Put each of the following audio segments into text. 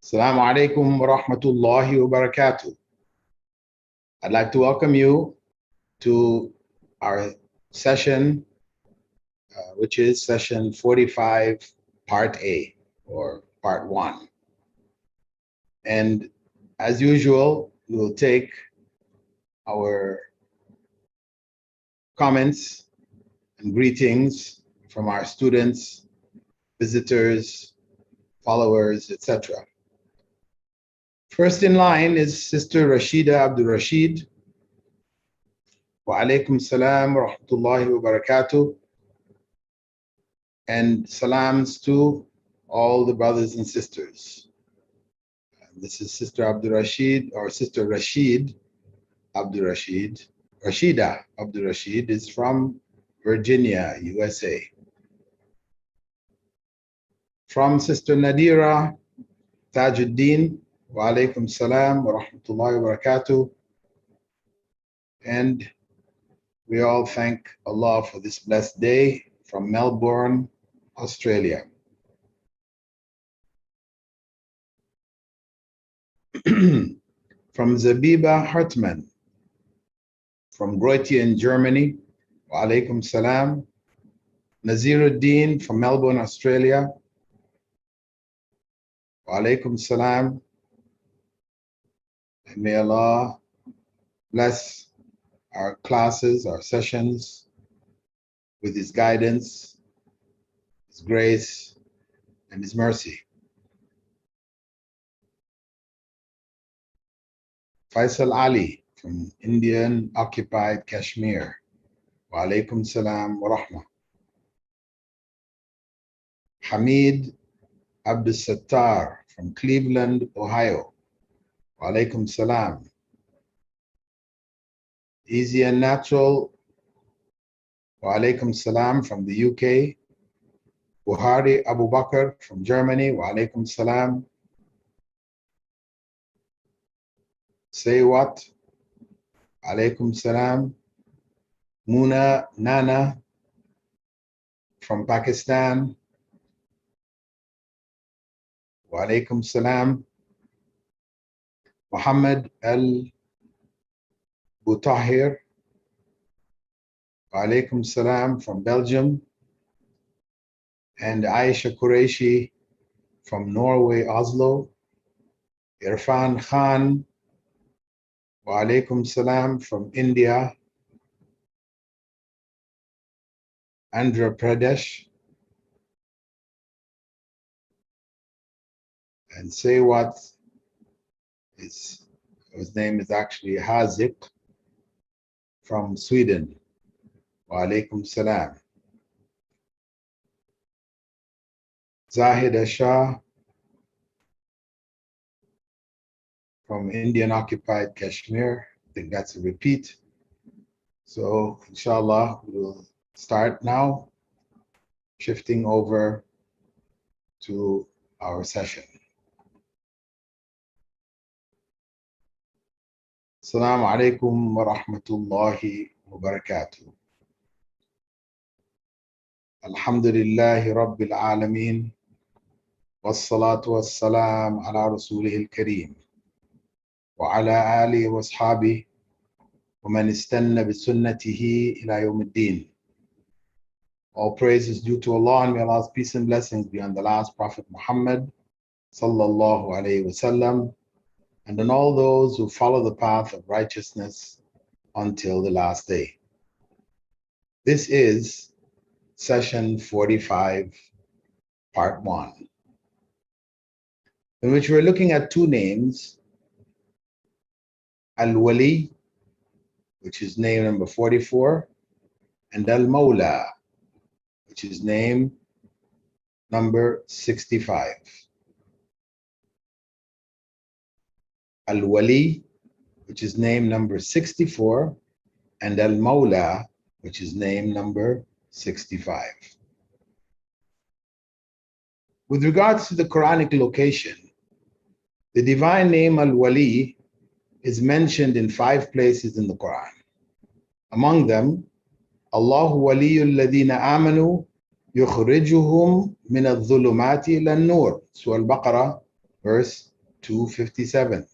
Assalamu alaikum wa rahmatullahi wa barakatuh. I'd like to welcome you to our session, which is session 45, part A, or part 1. And as usual, we will take our comments and greetings from our students, visitors, followers, etc. First in line is Sister Rashida Abdul Rashid. Wa alaikum salam wa rahmatullahi wa barakatuh. And salams to all the brothers and sisters. This is Sister Abdul Rashid, or Sister Rashid Abdul Rashid. Rashida Abdul Rashid is from Virginia, USA. From Sister Nadira Tajuddin, wa alaikum salam wa rahmatullahi wa barakatuh. And we all thank Allah for this blessed day from Melbourne, Australia. From Zabiba Hartmann, from Groningen, Germany, wa alaikum salam. Naziruddin from Melbourne, Australia, wa alaikum salam. And may Allah bless our classes, our sessions, with His guidance, His grace, and His mercy. Faisal Ali from Indian occupied Kashmir, wa alaikum salam wa rahmah. Hamid Abdul Sattar from Cleveland, Ohio, wa alaikum salam. Easy and Natural, wa alaikum salam from the UK. Buhari Abu Bakr from Germany, wa alaikum salam. Say What, alaikum salam. Muna Nana from Pakistan, wa alaikum salam. Muhammad al-Butahir, wa alaikum salam from Belgium. And Aisha Qureshi from Norway, Oslo. Irfan Khan, wa alaikum salam from India. Andhra Pradesh. And Say What, his name is actually Hazik from Sweden, wa alaikum salam. Zahida Shah from Indian occupied Kashmir. I think that's a repeat. So inshallah, we'll start now, shifting over to our session. Assalamu alaikum wa rahmatullahi wa barakatuh. Alhamdulillahi Rabbil Alameen. والصلاة والسلام على رسوله الكريم وعلى آله وأصحابه ومن استنى بسنته إلى يوم الدين. All praise is due to Allah, and may Allah's peace and blessings be on the last Prophet Muhammad sallallahu alaihi wasallam, and on all those who follow the path of righteousness until the last day. This is session 45, part 1. In which we're looking at two names, al-Waliy, which is name number 44, and al-Mawlaa, which is name number 65. Al-Waliy, which is name number 64, and al-Mawlaa, which is name number 65. With regards to the Quranic location, the divine name al-Waliy is mentioned in 5 places in the Quran. Among them, Allahu waliyul ladina amanu yukhrijuhum min al-dhulumati ila an-nur, Surah Al-Baqarah, verse 257.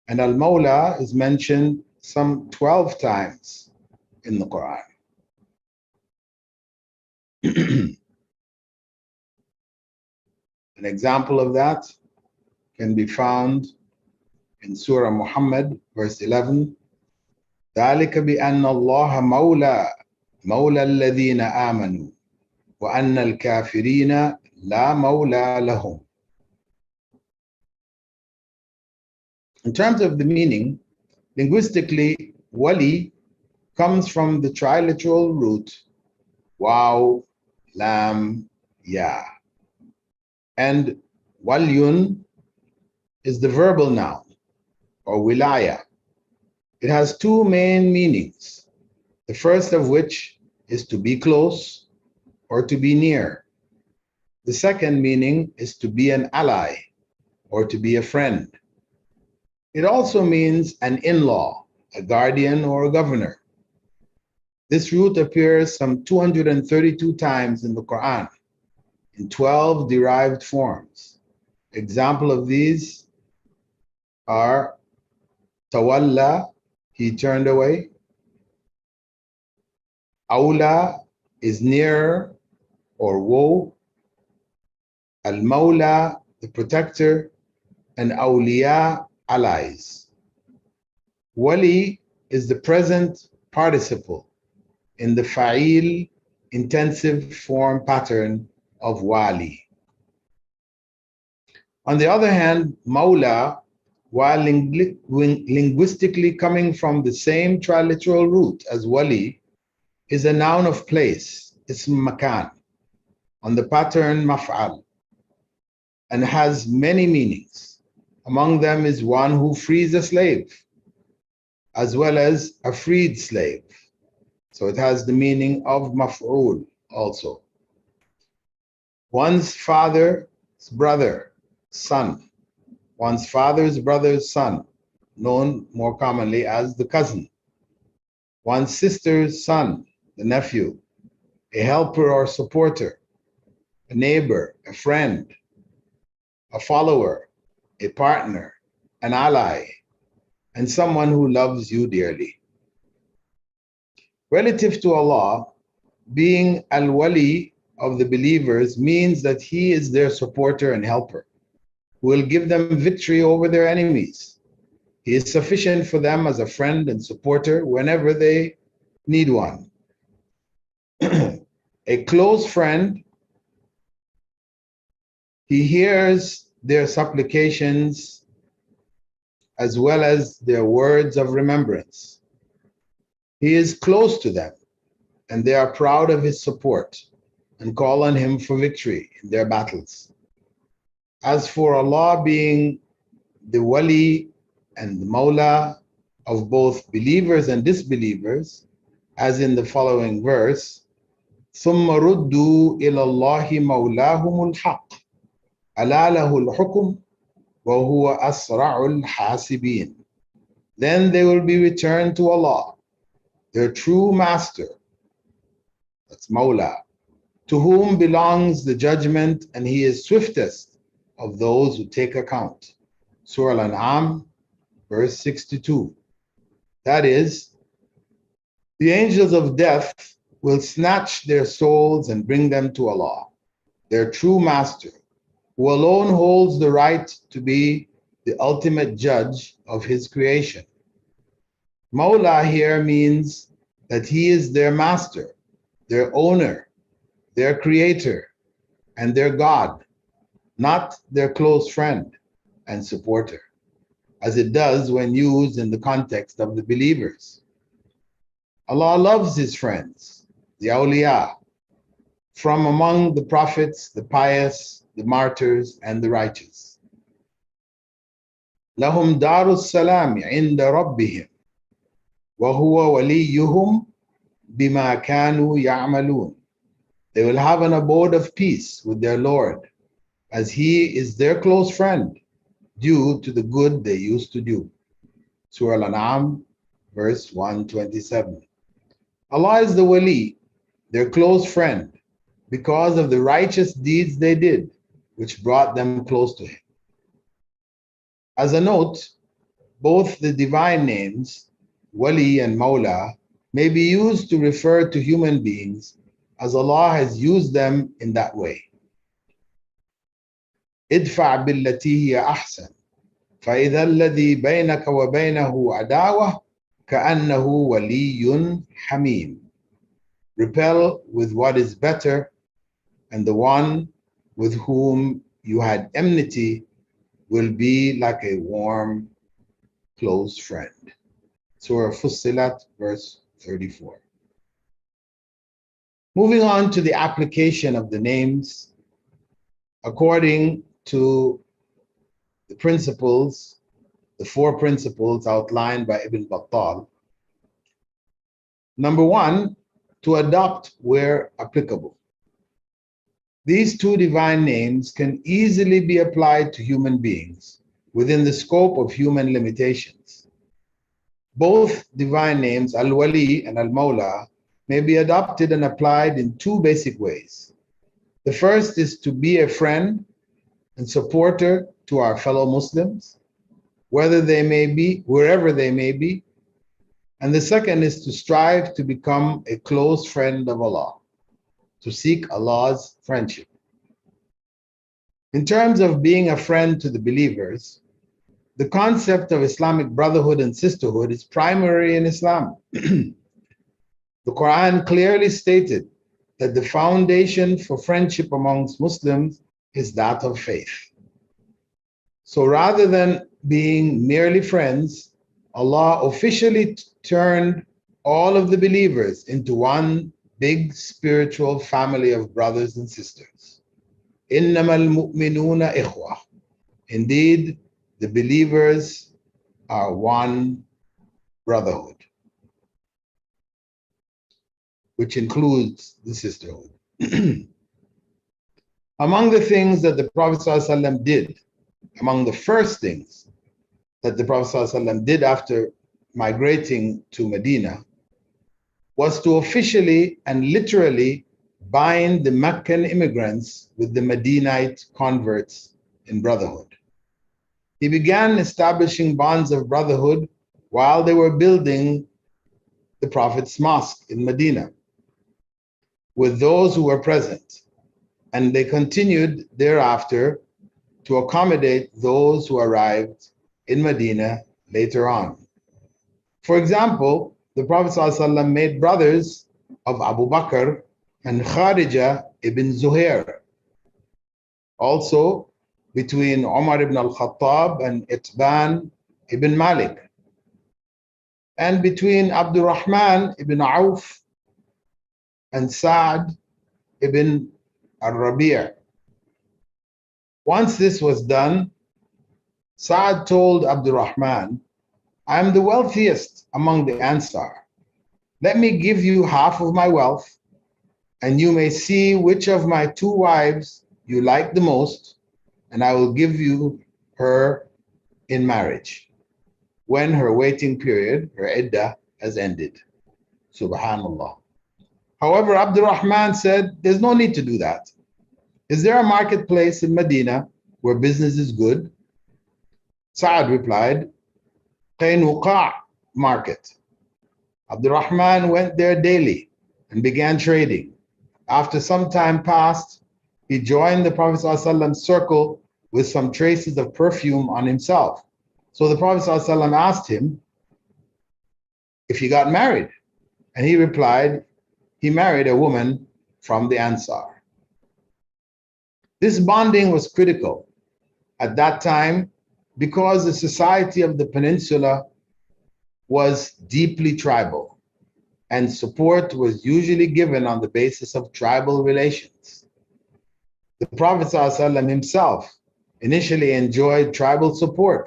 And al-Mawlaa is mentioned some 12 times in the Quran. An example of that can be found in Surah Muhammad, verse 11. ذلك بأن الله مولى الذين آمنوا وأن الكافرين لا مولى لهم. In terms of the meaning, linguistically, wali comes from the triliteral root waw, lam, ya. And waliyun is the verbal noun, or wilaya. It has two main meanings, the first of which is to be close or to be near. The second meaning is to be an ally or to be a friend. It also means an in-law, a guardian, or a governor. This root appears some 232 times in the Quran, in 12 derived forms. Example of these are tawalla, he turned away. Awla is nearer or woe. Al-Mawlaa, the protector, and awliya, allies. Wali is the present participle in the fa'il intensive form pattern of wali. On the other hand, Mawla, while linguistically coming from the same triliteral root as wali, is a noun of place, ism makan, on the pattern maf'al, and has many meanings. Among them is one who frees a slave, as well as a freed slave. So it has the meaning of maf'ul also. One's father's brother, son. One's father's brother's son, known more commonly as the cousin. One's sister's son, the nephew. A helper or supporter. A neighbor, a friend. A follower, a partner, an ally, and someone who loves you dearly. Relative to Allah, being al-Wali of the believers means that He is their supporter and helper, who will give them victory over their enemies. He is sufficient for them as a friend and supporter whenever they need one. A close friend, He hears their supplications as well as their words of remembrance. He is close to them, and they are proud of His support and call on Him for victory in their battles. As for Allah being the Wali and the Mawla of both believers and disbelievers, as in the following verse, ثُمَّ رُدُّوا إِلَى اللَّهِ مَوْلَاهُمُ الْحَقِّ أَلَا لَهُ الْحُكْمُ وَهُوَ أَسْرَعُ الْحَاسِبِينَ. Then they will be returned to Allah, their true master, that's Mawla, to whom belongs the judgment, and He is swiftest of those who take account. Surah Al-An'am, verse 62. That is, the angels of death will snatch their souls and bring them to Allah, their true master, who alone holds the right to be the ultimate judge of His creation. Mawla here means that He is their master, their owner, their creator, and their God, not their close friend and supporter, as it does when used in the context of the believers. Allah loves His friends, the awliya, from among the prophets, the pious, the martyrs, and the righteous. لهم دار السلام عند ربهم وهو وليهم بما كانوا يعملون. They will have an abode of peace with their Lord, as He is their close friend, due to the good they used to do. Surah Al-An'am, verse 127. Allah is the Wali, their close friend, because of the righteous deeds they did, which brought them close to Him. As a note, both the divine names, Wali and Mawlaa, may be used to refer to human beings as Allah has used them in that way. ادفع بالتي هي أحسن فإذا الذي بينك وبينه عداوة كأنه ولي حميم. Repel with what is better, and the one with whom you had enmity will be like a warm, close friend. Surah Fussilat, verse 34. Moving on to the application of the names according to the principles, the 4 principles outlined by Ibn Battal. Number 1, to adopt where applicable. These 2 divine names can easily be applied to human beings within the scope of human limitations. Both divine names, al-Waliy and al-Mawlaa, may be adopted and applied in 2 basic ways. The first is to be a friend and supporter to our fellow Muslims, wherever they may be. And the second is to strive to become a close friend of Allah, to seek Allah's friendship. In terms of being a friend to the believers, the concept of Islamic brotherhood and sisterhood is primary in Islam. The Quran clearly stated that the foundation for friendship amongst Muslims is that of faith. So rather than being merely friends, Allah officially turned all of the believers into one big spiritual family of brothers and sisters. إِنَّمَا الْمُؤْمِنُونَ إِخْوَةٌ. Indeed, the believers are one brotherhood, which includes the sisterhood. Among the things that the Prophet ﷺ did, among the first things that the Prophet ﷺ did after migrating to Medina, was to officially and literally bind the Meccan immigrants with the Medinite converts in brotherhood. He began establishing bonds of brotherhood while they were building the Prophet's mosque in Medina with those who were present, and they continued thereafter to accommodate those who arrived in Medina later on. For example, the Prophet ﷺ made brothers of Abu Bakr and Kharija ibn Zuhair. Also, between Umar ibn al-Khattab and Itban ibn Malik, and between Abdurrahman ibn Auf and Sa'd ibn al-Rabi'. Once this was done, Sa'd told Abdurrahman, "I am the wealthiest among the Ansar. Let me give you half of my wealth, and you may see which of my 2 wives you like the most, and I will give you her in marriage when her waiting period, her iddah, has ended." Subhanallah. However, Abdurrahman said, "There's no need to do that. Is there a marketplace in Medina where business is good?" Sa'ad replied, "Qaynuqa' market." Abdurrahman went there daily and began trading. After some time passed, he joined the Prophet ﷺ's circle with some traces of perfume on himself. So the Prophet ﷺ asked him if he got married, and he replied, he married a woman from the Ansar. This bonding was critical at that time because the society of the peninsula was deeply tribal, and support was usually given on the basis of tribal relations. The Prophet ﷺ himself initially enjoyed tribal support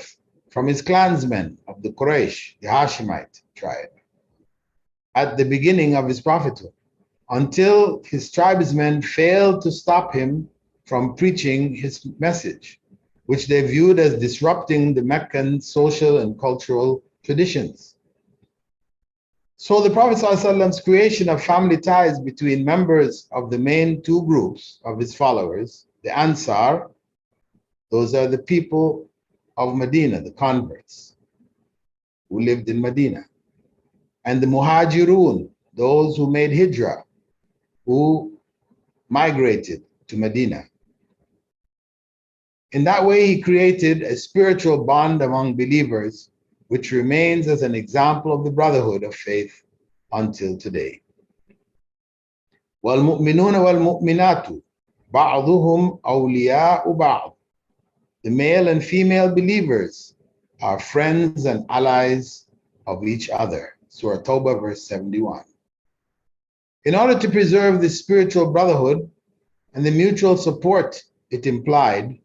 from his clansmen of the Quraysh, the Hashemite tribe, at the beginning of his prophethood, until his tribesmen failed to stop him from preaching his message, which they viewed as disrupting the Meccan social and cultural traditions. So the Prophet ﷺ's creation of family ties between members of the main 2 groups of his followers, the Ansar, those are the people of Medina, the converts who lived in Medina, and the Muhajirun, those who made hijrah, who migrated to Medina. In that way, he created a spiritual bond among believers, which remains as an example of the brotherhood of faith until today. وَالْمُؤْمِنُونَ وَالْمُؤْمِنَاتُ بَعْضُهُمْ أَوْلِيَاءُ بَعْضٍ. The male and female believers are friends and allies of each other. Surah Tawbah, verse 71. In order to preserve this spiritual brotherhood and the mutual support it implied,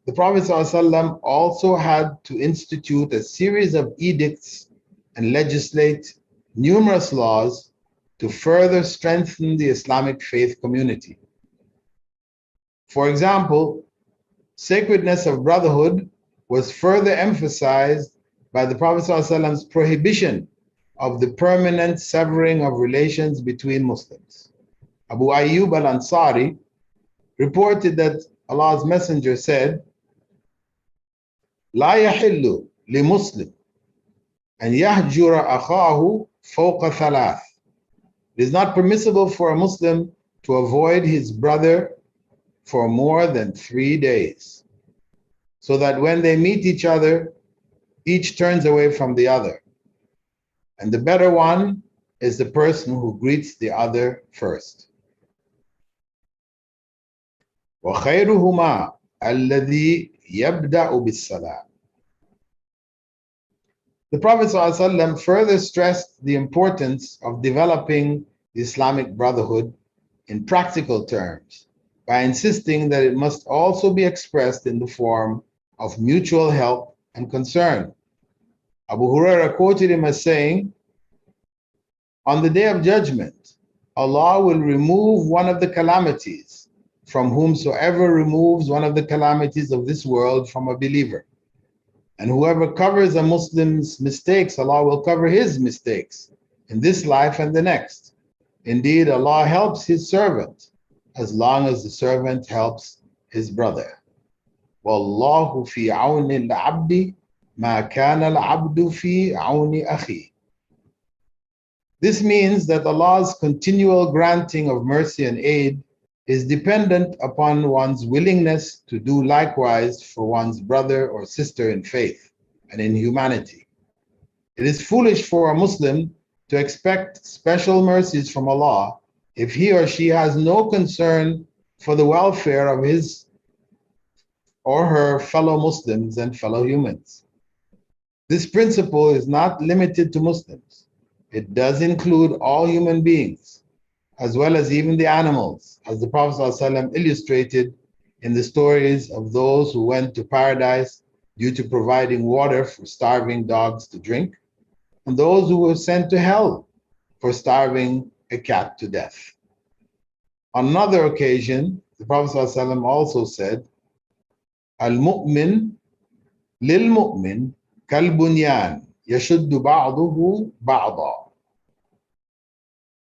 the Prophet ﷺ also had to institute a series of edicts and legislate numerous laws to further strengthen the Islamic faith community. For example, sacredness of brotherhood was further emphasized by the Prophet ﷺ's prohibition of the permanent severing of relations between Muslims. Abu Ayyub al-Ansari reported that Allah's Messenger said, لا يحل لمسلم أن يهجر أخاه فوق ثلاث. It is not permissible for a Muslim to avoid his brother for more than 3 days, so that when they meet each other, each turns away from the other. And the better one is the person who greets the other first. وَخَيْرُهُمَا الَّذِي يَبْدَأُ بِالسَّلَامِ. The Prophet ﷺ further stressed the importance of developing the Islamic brotherhood in practical terms by insisting that it must also be expressed in the form of mutual help and concern. Abu Hurairah quoted him as saying, on the day of judgment, Allah will remove one of the calamities from whomsoever removes one of the calamities of this world from a believer. And whoever covers a Muslim's mistakes, Allah will cover his mistakes in this life and the next. Indeed, Allah helps his servant as long as the servant helps his brother. وَاللَّهُ فِي عَوْنِ الْعَبْدِ مَا كَانَ الْعَبْدُ فِي عَوْنِ أَخِيهِ. This means that Allah's continual granting of mercy and aid is dependent upon one's willingness to do likewise for one's brother or sister in faith and in humanity. It is foolish for a Muslim to expect special mercies from Allah if he or she has no concern for the welfare of his or her fellow Muslims and fellow humans. This principle is not limited to Muslims. It does include all human beings, as well as even the animals, as the Prophet ﷺ illustrated in the stories of those who went to paradise due to providing water for starving dogs to drink, and those who were sent to hell for starving a cat to death. On another occasion, the Prophet ﷺ also said, Al-Mu'min lil-Mu'min kal-bunyan yashuddu ba'duhu ba'da.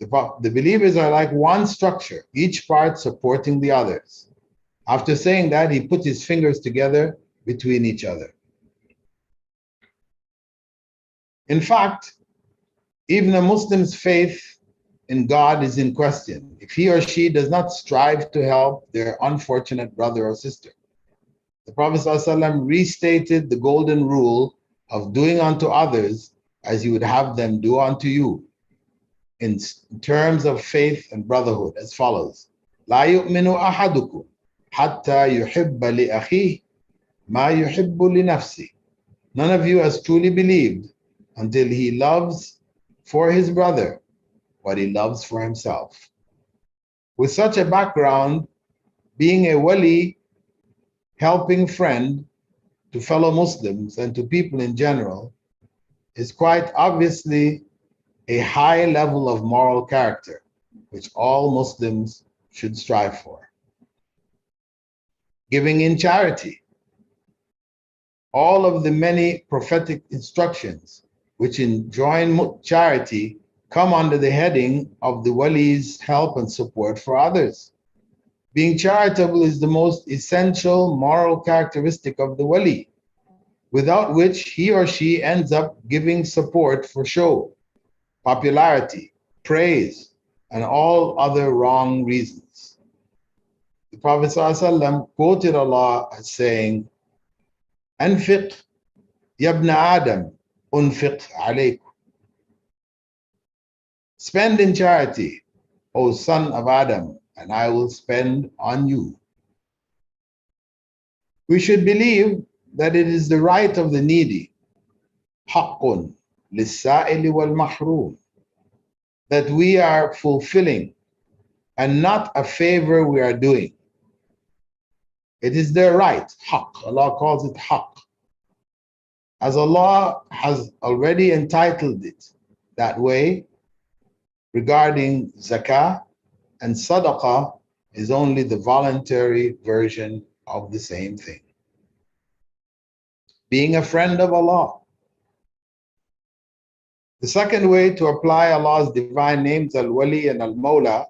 The believers are like one structure, each part supporting the others. After saying that, he put his fingers together between each other. In fact, even a Muslim's faith in God is in question if he or she does not strive to help their unfortunate brother or sister. The Prophet ﷺ restated the golden rule of doing unto others as you would have them do unto you, in terms of faith and brotherhood, as follows: لا يؤمن أحدكم حتى يحب لأخيه ما يحب لنفسه. None of you has truly believed until he loves for his brother what he loves for himself. With such a background, being a wali, helping friend to fellow Muslims and to people in general, is quite obviously a high level of moral character, which all Muslims should strive for. Giving in charity. All of the many prophetic instructions which enjoin charity come under the heading of the wali's help and support for others. Being charitable is the most essential moral characteristic of the wali. without which he or she ends up giving support for show, popularity, praise, and all other wrong reasons. The Prophet ﷺ quoted Allah as saying, "Anfiq yabna Adam, unfiq alaykum." Spend in charity, O son of Adam, and I will spend on you. We should believe that it is the right of the needy, haqqun lis-sa'ili wal-mahrum, that we are fulfilling and not a favor we are doing. It is their right, haqq. Allah calls it haqq, as Allah has already entitled it that way regarding zakah, and sadaqah is only the voluntary version of the same thing. Being a friend of Allah. The second way to apply Allah's divine names, al-Waliy and al-Mawlaa,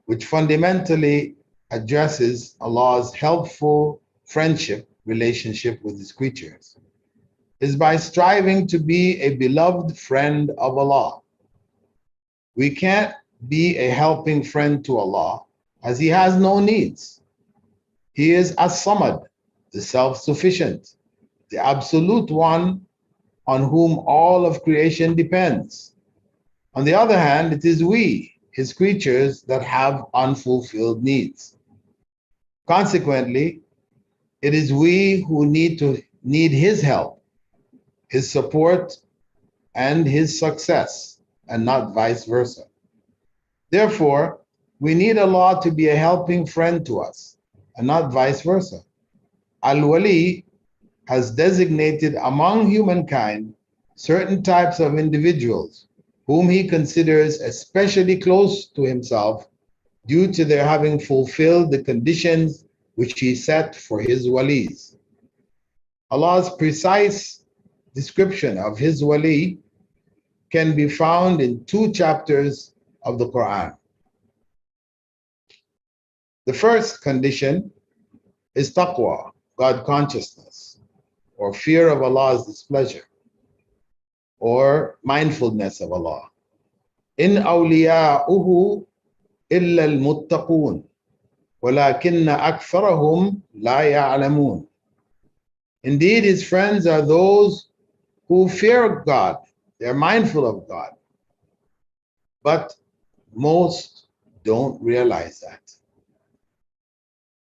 which fundamentally addresses Allah's helpful friendship relationship with His creatures, is by striving to be a beloved friend of Allah. We can't be a helping friend to Allah as He has no needs. He is as-Samad, the self-sufficient, the absolute one on whom all of creation depends. On the other hand, it is we, His creatures, that have unfulfilled needs. Consequently, it is we who need His help, His support, and His success, and not vice versa. Therefore, we need Allah to be a helping friend to us, and not vice versa. Al-Waliy has designated among humankind certain types of individuals whom He considers especially close to Himself due to their having fulfilled the conditions which He set for His walis. Allah's precise description of His wali can be found in 2 chapters of the Quran. The first condition is taqwa, God consciousness, or fear of Allah's displeasure, or mindfulness of Allah. In awliya'uhu illa al-muttaqun, walakinna aktharahum la ya'lamun. Indeed, His friends are those who fear God. They're mindful of God. But most don't realize that.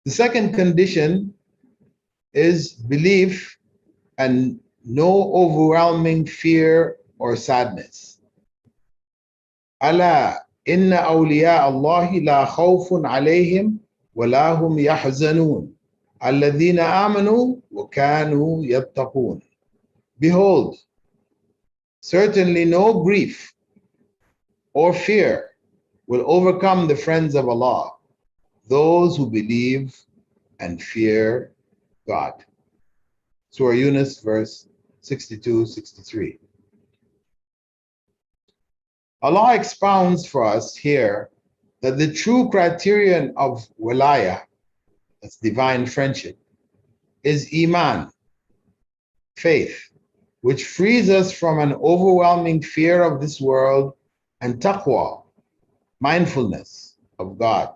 The second condition is belief and no overwhelming fear or sadness. Ala inna awliya Allahi la khawfun alayhim wa la hum yahzanun alladhina amanu wa kanu yattaqun. Behold, certainly no grief or fear will overcome the friends of Allah, those who believe and fear God. Surah Yunus, verse 62-63. Allah expounds for us here that the true criterion of wilaya, that's divine friendship, is iman, faith, which frees us from an overwhelming fear of this world, and taqwa, mindfulness of God,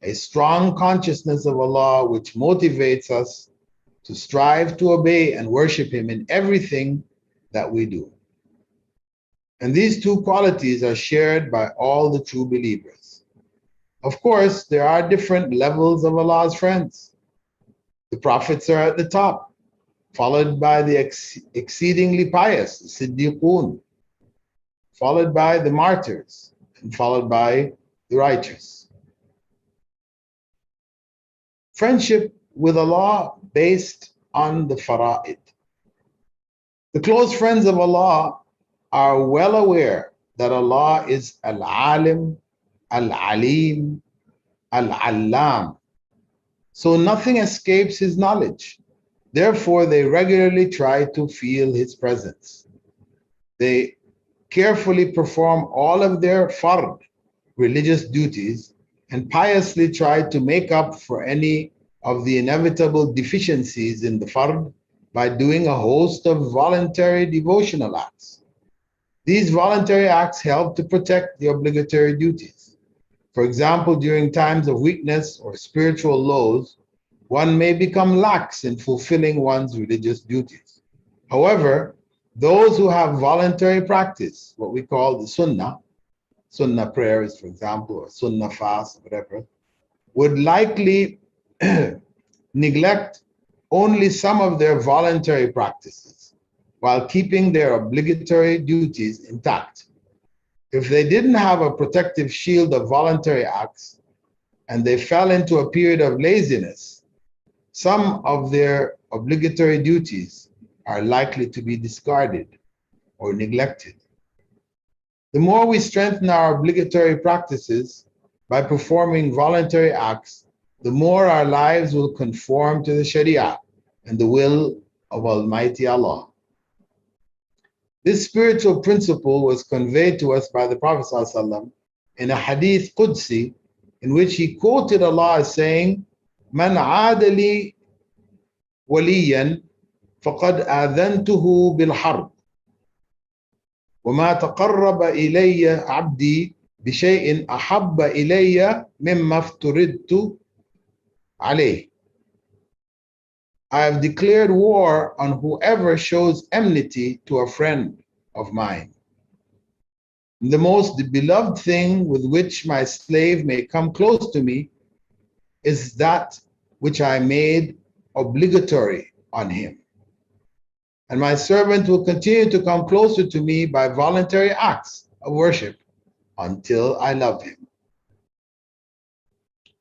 a strong consciousness of Allah which motivates us to strive to obey and worship Him in everything that we do. And these 2 qualities are shared by all the true believers. Of course, there are different levels of Allah's friends. The prophets are at the top, followed by the exceedingly pious, the Siddiqun, followed by the martyrs, and followed by the righteous. Friendship with Allah based on the fara'id. The close friends of Allah are well aware that Allah is al-alim, al-alim, al-allam. So nothing escapes His knowledge. Therefore, they regularly try to feel His presence. They carefully perform all of their fard, religious duties, and piously try to make up for any of the inevitable deficiencies in the fard by doing a host of voluntary devotional acts. These voluntary acts help to protect the obligatory duties. For example, during times of weakness or spiritual lows, one may become lax in fulfilling one's religious duties. However, those who have voluntary practice, what we call the sunnah prayers, for example, or sunnah fast, whatever, would likely neglect only some of their voluntary practices while keeping their obligatory duties intact. If they didn't have a protective shield of voluntary acts and they fell into a period of laziness, some of their obligatory duties are likely to be discarded or neglected. The more we strengthen our obligatory practices by performing voluntary acts, the more our lives will conform to the Sharia and the will of Almighty Allah. This spiritual principle was conveyed to us by the Prophet ﷺ in a hadith Qudsi in which he quoted Allah as saying, "Man aadali waliyan faqad adhantuhu bil harb. وما تقرب إلي عبدي بشيء أحب إلي مما افترضت عليه." I have declared war on whoever shows enmity to a friend of mine. The most beloved thing with which my slave may come close to me is that which I made obligatory on him. And my servant will continue to come closer to me by voluntary acts of worship until I love him.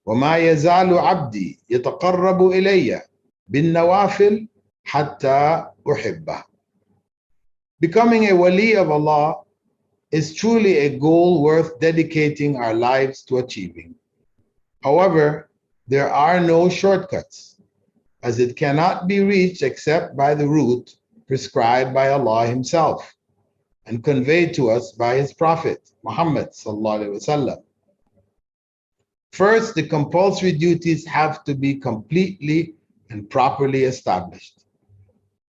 وما يزال عبدي يتقرب إلي بالنوافل حتى أحبه. Becoming a wali of Allah is truly a goal worth dedicating our lives to achieving. However, there are no shortcuts, as it cannot be reached except by the route prescribed by Allah Himself and conveyed to us by His Prophet Muhammad sallallahu alaihi wasallam. First, the compulsory duties have to be completely and properly established.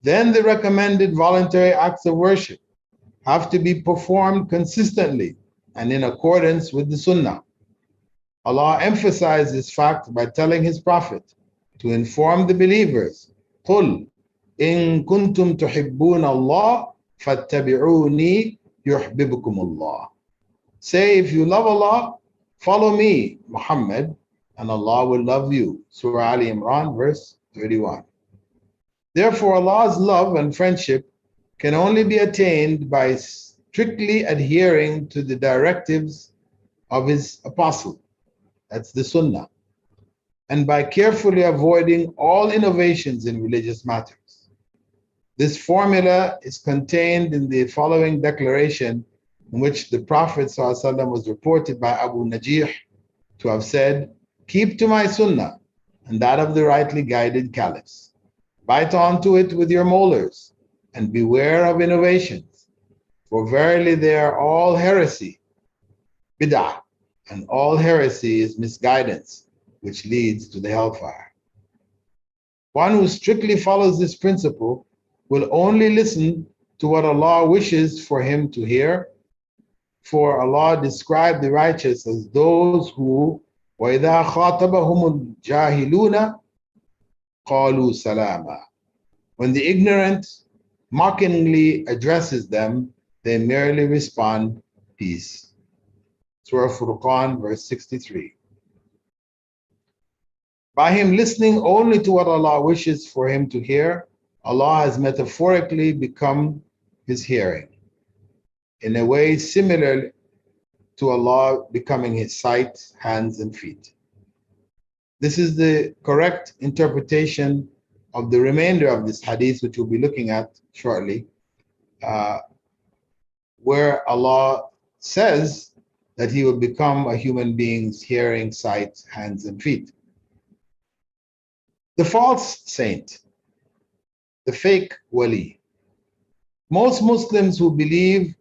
Then the recommended voluntary acts of worship have to be performed consistently and in accordance with the Sunnah. Allah emphasized this fact by telling His Prophet to inform the believers, قُلْ إِن كُنْتُمْ تُحِبُّونَ اللَّهَ فَاتَّبِعُونِي يُحْبِبُكُمُ اللَّهُ. Say, if you love Allah, follow me, Muhammad, and Allah will love you. Surah Ali Imran, verse 31. Therefore, Allah's love and friendship can only be attained by strictly adhering to the directives of His apostle, that's the Sunnah, and by carefully avoiding all innovations in religious matters. This formula is contained in the following declaration, in which the Prophet ﷺ was reported by Abu Najih to have said, "Keep to my Sunnah and that of the rightly guided caliphs. Bite onto it with your molars and beware of innovations, for verily they are all heresy, bid'ah, and all heresy is misguidance, which leads to the hellfire." One who strictly follows this principle will only listen to what Allah wishes for him to hear, for Allah described the righteous as those who وَإِذَا خَاطَبَهُمُ الْجَاهِلُونَ قَالُوا سَلَامًا. When the ignorant mockingly addresses them, they merely respond, peace. Surah Furqan, verse 63. By him listening only to what Allah wishes for him to hear, Allah has metaphorically become his hearing, in a way similar to Allah becoming his sight, hands, and feet. This is the correct interpretation of the remainder of this hadith, which we'll be looking at shortly, where Allah says that he will become a human being's hearing, sight, hands, and feet. The false saint, the fake wali. Most Muslims who believe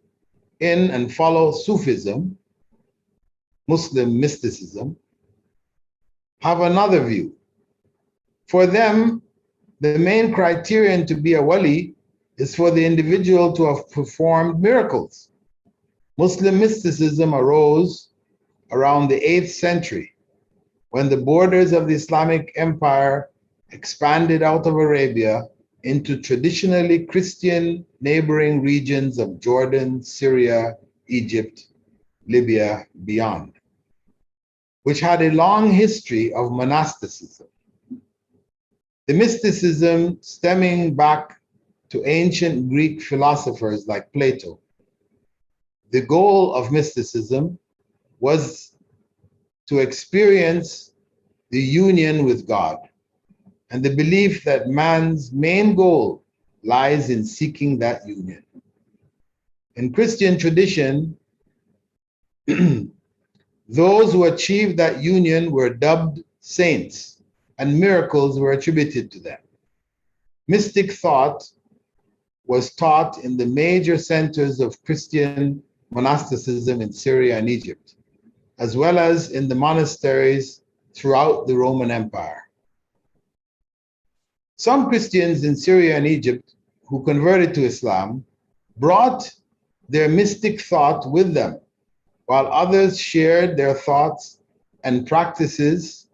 in and follow Sufism, Muslim mysticism, have another view. For them, the main criterion to be a wali is for the individual to have performed miracles. Muslim mysticism arose around the 8th century when the borders of the Islamic Empire expanded out of Arabia into traditionally Christian neighboring regions of Jordan, Syria, Egypt, Libya, beyond, which had a long history of monasticism. The mysticism stemming back to ancient Greek philosophers like Plato. The goal of mysticism was to experience the union with God and the belief that man's main goal lies in seeking that union. In Christian tradition, those who achieved that union were dubbed saints, and miracles were attributed to them. Mystic thought was taught in the major centers of Christian monasticism in Syria and Egypt, as well as in the monasteries throughout the Roman Empire. Some Christians in Syria and Egypt who converted to Islam brought their mystic thought with them, while others shared their thoughts and practices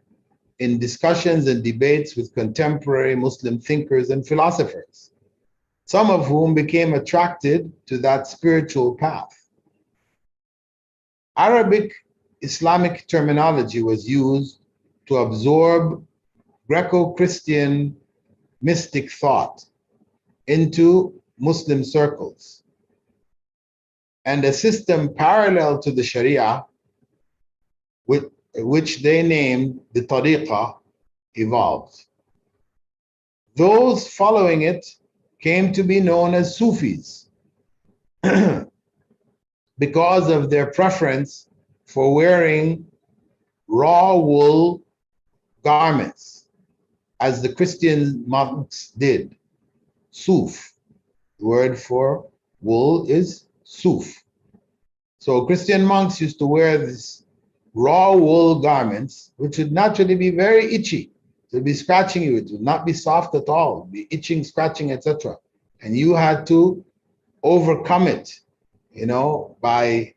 in discussions and debates with contemporary Muslim thinkers and philosophers, some of whom became attracted to that spiritual path. Arabic Islamic terminology was used to absorb Greco-Christian mystic thought into Muslim circles, and a system parallel to the Sharia, which they named the Tariqah, evolved. Those following it came to be known as Sufis because of their preference for wearing raw wool garments, as the Christian monks did. Suf, the word for wool is suf. So Christian monks used to wear this raw wool garments, which would naturally be very itchy. It would be scratching you. It would not be soft at all. It would be itching, scratching, etc. And you had to overcome it, by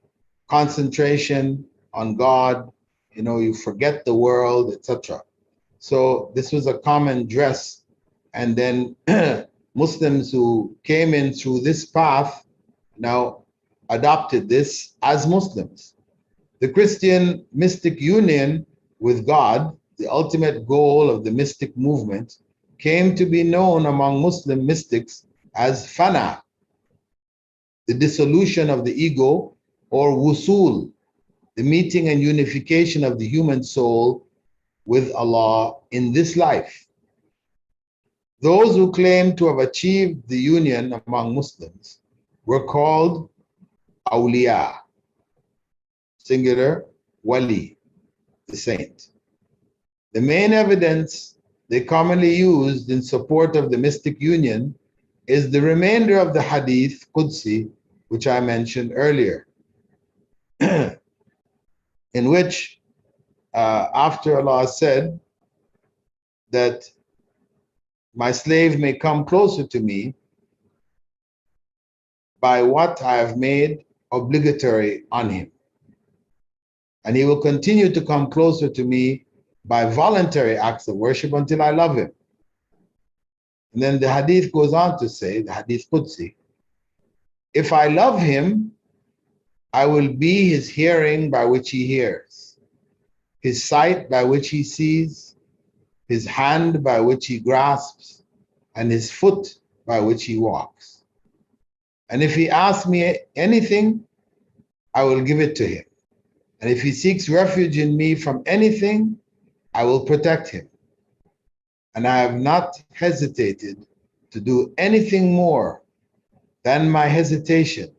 concentration on God. You forget the world, etc. So this was a common dress. And then Muslims who came in through this path now adopted this as Muslims. The Christian mystic union with God, the ultimate goal of the mystic movement, came to be known among Muslim mystics as fana, the dissolution of the ego, or wusul, the meeting and unification of the human soul with Allah in this life. Those who claim to have achieved the union among Muslims were called awliya, singular, wali, the saint. The main evidence they commonly used in support of the mystic union is the remainder of the hadith Qudsi, which I mentioned earlier, in which after Allah said that my slave may come closer to me by what I have made obligatory on him, and he will continue to come closer to me by voluntary acts of worship until I love him. And then the hadith goes on to say, the hadith Qudsi, if I love him, I will be his hearing by which he hears, his sight by which he sees, his hand by which he grasps, and his foot by which he walks. And if he asks me anything, I will give it to him. And if he seeks refuge in me from anything, I will protect him. And I have not hesitated to do anything more than my hesitation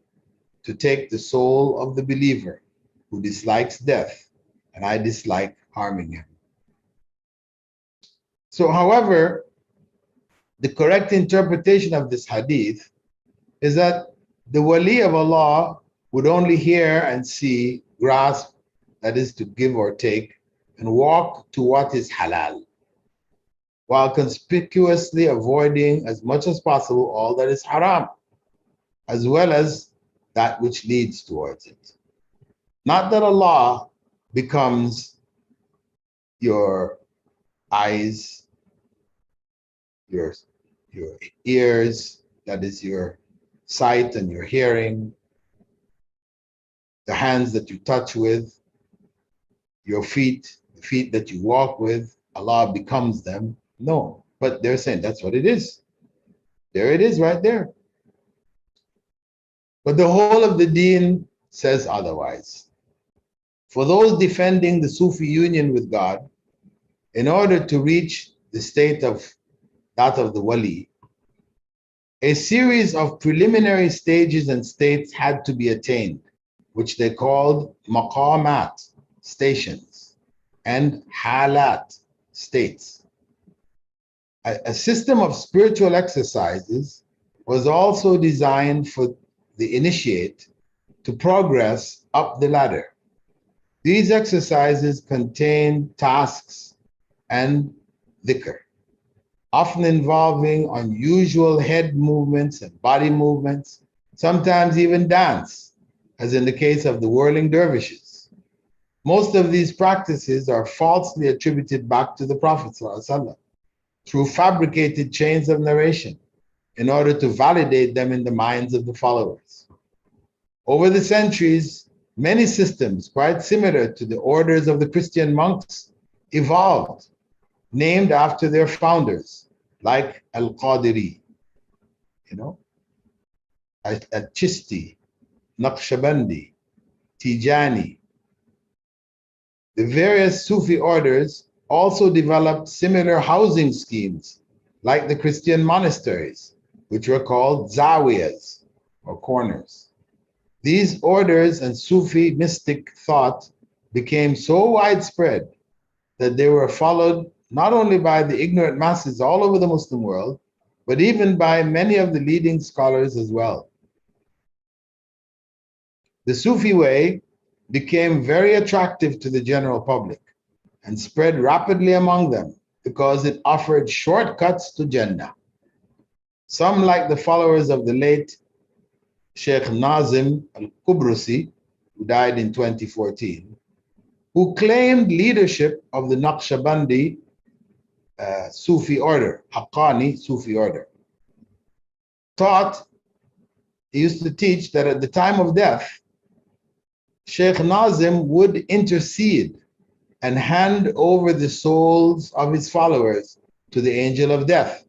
to take the soul of the believer who dislikes death, and I dislike harming him. So, however, the correct interpretation of this hadith is that the wali of Allah would only hear and see, grasp, that is to give or take, and walk to what is halal. while conspicuously avoiding as much as possible all that is haram, as well as that which leads towards it. Not that Allah becomes your eyes, your, your ears, that is your sight and your hearing, the hands that you touch with, your feet, the feet that you walk with, Allah becomes them. No, but they're saying that's what it is. There it is right there. But the whole of the deen says otherwise. For those defending the Sufi union with God, in order to reach the state of that of the Wali, a series of preliminary stages and states had to be attained, which they called maqamat, stations, and halat, states. A system of spiritual exercises was also designed for the initiate to progress up the ladder. These exercises contain tasks and dhikr, often involving unusual head movements and body movements, sometimes even dance, as in the case of the whirling dervishes. Most of these practices are falsely attributed back to the Prophet ﷺ through fabricated chains of narration in order to validate them in the minds of the followers. Over the centuries, many systems quite similar to the orders of the Christian monks evolved, named after their founders, like al-Qadiri, al-Chisti, Naqshbandi, Tijani. The various Sufi orders also developed similar housing schemes, like the Christian monasteries, which were called zawiyas, or corners. These orders and Sufi mystic thought became so widespread that they were followed not only by the ignorant masses all over the Muslim world, but even by many of the leading scholars as well. The Sufi way became very attractive to the general public and spread rapidly among them because it offered shortcuts to Jannah. Some, like the followers of the late Sheikh Nazim al-Kubrusi, who died in 2014, who claimed leadership of the Naqshbandi Sufi order, Haqqani Sufi order, he used to teach that at the time of death, Sheikh Nazim would intercede and hand over the souls of his followers to the angel of death.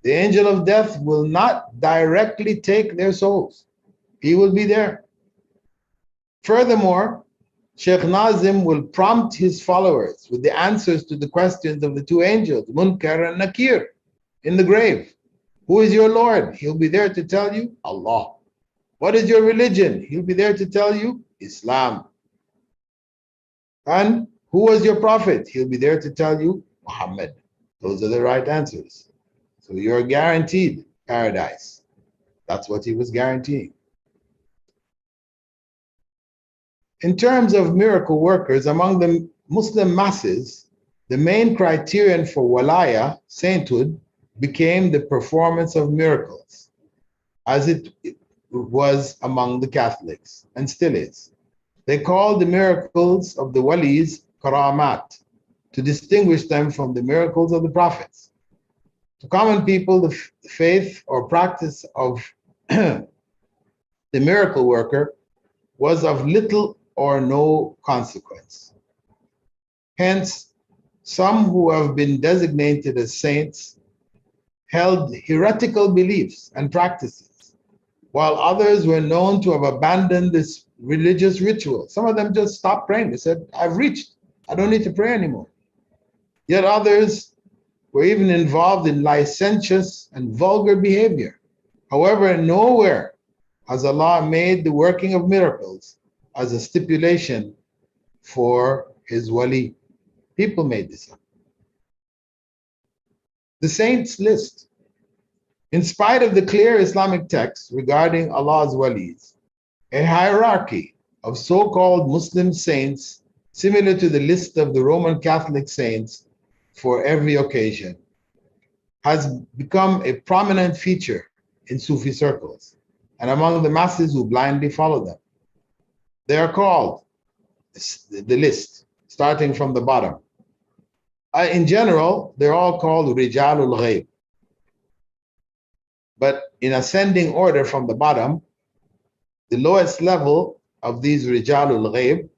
The angel of death will not directly take their souls. He will be there. Furthermore, Sheikh Nazim will prompt his followers with the answers to the questions of the two angels, Munkar and Nakir, in the grave. Who is your Lord? He'll be there to tell you, Allah. What is your religion? He'll be there to tell you, Islam. And who was your prophet? He'll be there to tell you, Muhammad. Those are the right answers. So you're guaranteed paradise. That's what he was guaranteeing. In terms of miracle workers, among the Muslim masses, the main criterion for walaya, sainthood, became the performance of miracles, as it was among the Catholics, and still is. They called the miracles of the walis karamat, to distinguish them from the miracles of the prophets. To common people, the faith or practice of the miracle worker was of little or no consequence. Hence, some who have been designated as saints held heretical beliefs and practices, while others were known to have abandoned this religious ritual. Some of them just stopped praying. They said, I've reached, I don't need to pray anymore. Yet others were even involved in licentious and vulgar behavior. However, nowhere has Allah made the working of miracles as a stipulation for his wali. People made this up. The saints list. In spite of the clear Islamic texts regarding Allah's walis, a hierarchy of so-called Muslim saints, similar to the list of the Roman Catholic saints for every occasion, has become a prominent feature in Sufi circles and among the masses who blindly follow them. They are called, the list, starting from the bottom. In general, they're all called Rijalul Ghayb. But in ascending order from the bottom, the lowest level of these Rijalul Ghayb,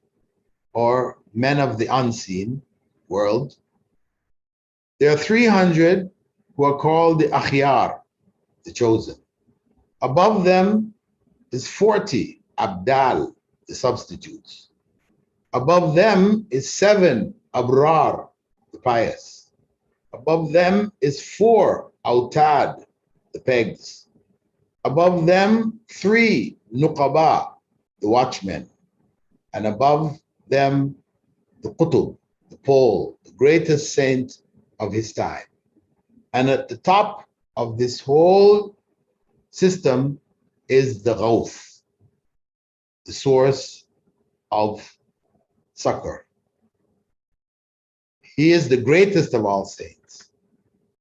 or men of the unseen world, there are 300 who are called the Akhyar, the chosen. Above them is 40 Abdal, the substitutes. Above them is 7 Abrar, the pious. Above them is 4 Autad, the pegs. Above them 3 Nuqaba, the watchmen. And above them the Qutub, the pole, the greatest saint of his time. And at the top of this whole system is the Ghawth, the source of succor. He is the greatest of all saints,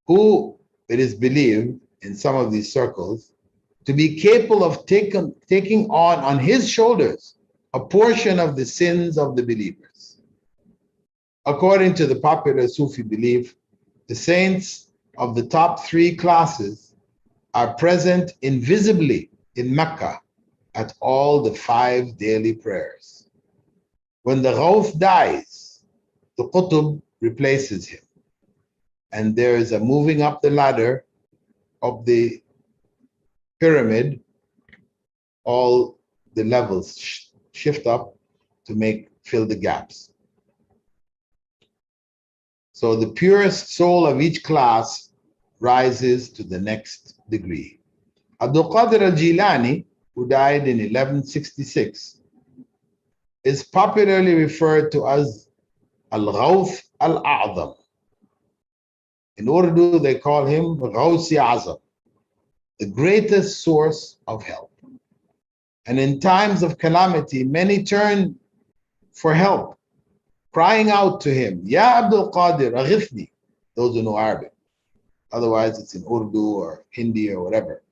who it is believed in some of these circles to be capable of taking on his shoulders a portion of the sins of the believers. According to the popular Sufi belief, the saints of the top 3 classes are present invisibly in Mecca at all the 5 daily prayers. When the Ghawth dies, the Qutub replaces him, and there is a moving up the ladder of the pyramid. All the levels shift up to fill the gaps. So the purest soul of each class rises to the next degree. Abdul Qadir al-Jilani, who died in 1166, is popularly referred to as al-Ghawth al-A'zam. In Urdu, they call him Ghawsi Azam, the greatest source of help. And in times of calamity, many turn for help, crying out to him, Ya Abdul Qadir, aghithni, those who know Arabic. Otherwise, it's in Urdu or Hindi or whatever.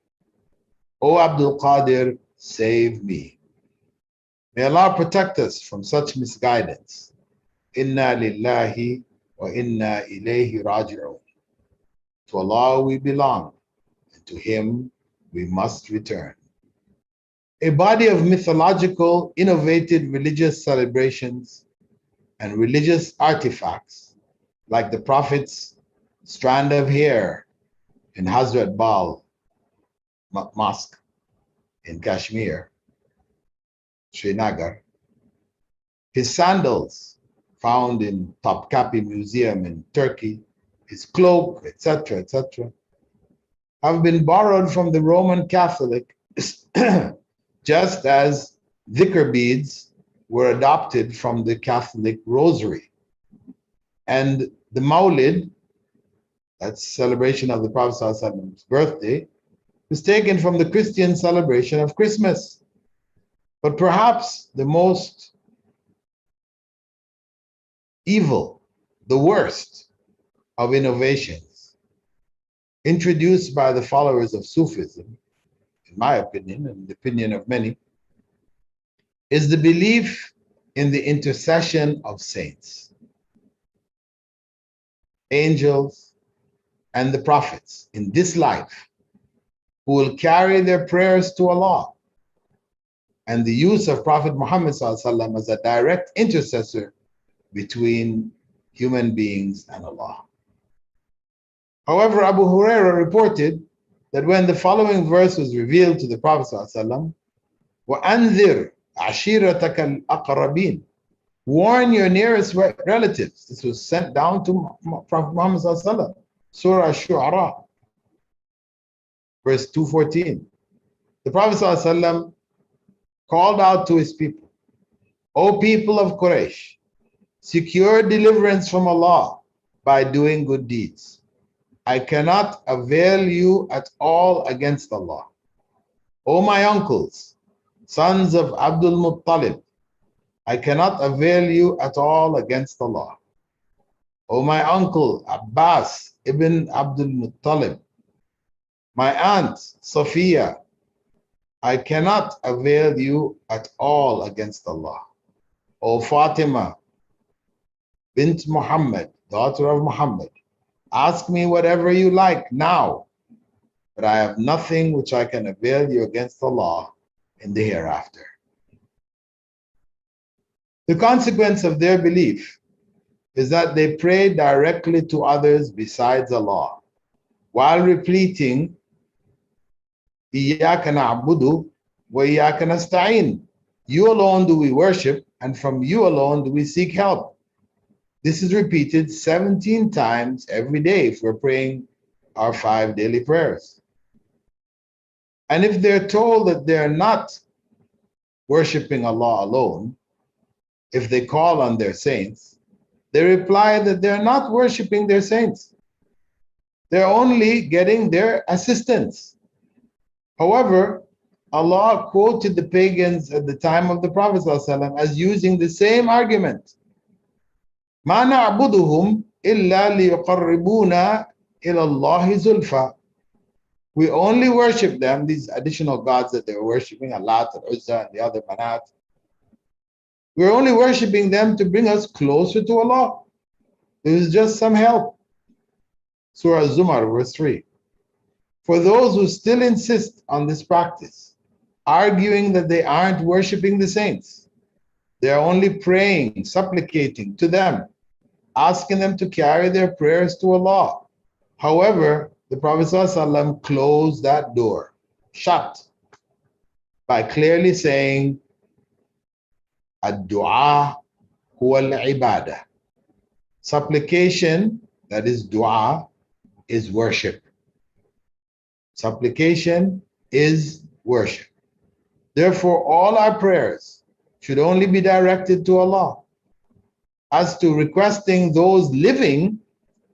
O Abdul Qadir, save me. May Allah protect us from such misguidance. Inna lillahi wa inna ilayhi raji'un. To Allah we belong, and to Him we must return. A body of mythological, innovative religious celebrations and religious artifacts, like the Prophet's strand of hair in Hazrat Bal Mosque in Kashmir, Srinagar, his sandals found in Topkapi Museum in Turkey, his cloak, etc., etc., have been borrowed from the Roman Catholic, just as dhikr beads were adopted from the Catholic rosary. And the Mawlid, that's celebration of the Prophet's birthday, was taken from the Christian celebration of Christmas. But perhaps the most evil, the worst of innovations introduced by the followers of Sufism, in my opinion and the opinion of many, is the belief in the intercession of saints, angels, and the prophets in this life, who will carry their prayers to Allah, and the use of Prophet Muhammad ﷺ as a direct intercessor between human beings and Allah. However, Abu Hurairah reported that when the following verse was revealed to the Prophet ﷺ, وَأَنذِرْ عَشِيرَتَكَ الْأَقْرَبِينَ, warn your nearest relatives. This was sent down to Prophet Muhammad ﷺ, Surah Ash-Shu'ara, verse 214. The Prophet ﷺ called out to his people, O people of Quraysh, secure deliverance from Allah by doing good deeds. I cannot avail you at all against Allah. O my uncles, sons of Abdul Muttalib, I cannot avail you at all against Allah. O my uncle Abbas ibn Abdul Muttalib, my aunt Sophia, I cannot avail you at all against Allah. O Fatima bint Muhammad, daughter of Muhammad, ask me whatever you like now, but I have nothing which I can avail you against Allah in the hereafter. The consequence of their belief is that they pray directly to others besides Allah, while repeating, إِيَّاكَ نَعْبُدُ وَإِيَّاكَ نَسْتَعِينُ. You alone do we worship, and from you alone do we seek help. This is repeated 17 times every day if we're praying our 5 daily prayers. And if they're told that they're not worshiping Allah alone, if they call on their saints, they reply that they're not worshiping their saints. They're only getting their assistance. However, Allah quoted the pagans at the time of the Prophet ﷺ as using the same argument. مَا نَعْبُدُهُمْ إِلَّا لِيُقَرِّبُونَا إِلَى اللَّهِ زُلْفَى. We only worship them, these additional gods that they were worshiping, Allah, Al-Uzza, and the other Manat. We're only worshiping them to bring us closer to Allah. It is just some help. Surah Zumar, verse 3. For those who still insist on this practice, arguing that they aren't worshiping the saints, they are only praying, supplicating to them, asking them to carry their prayers to Allah. However, the Prophet ﷺ closed that door, shut, by clearly saying, Ad-du'a huwa al-ibadah. Supplication, that is dua, is worship. Supplication is worship. Therefore, all our prayers should only be directed to Allah. As to requesting those living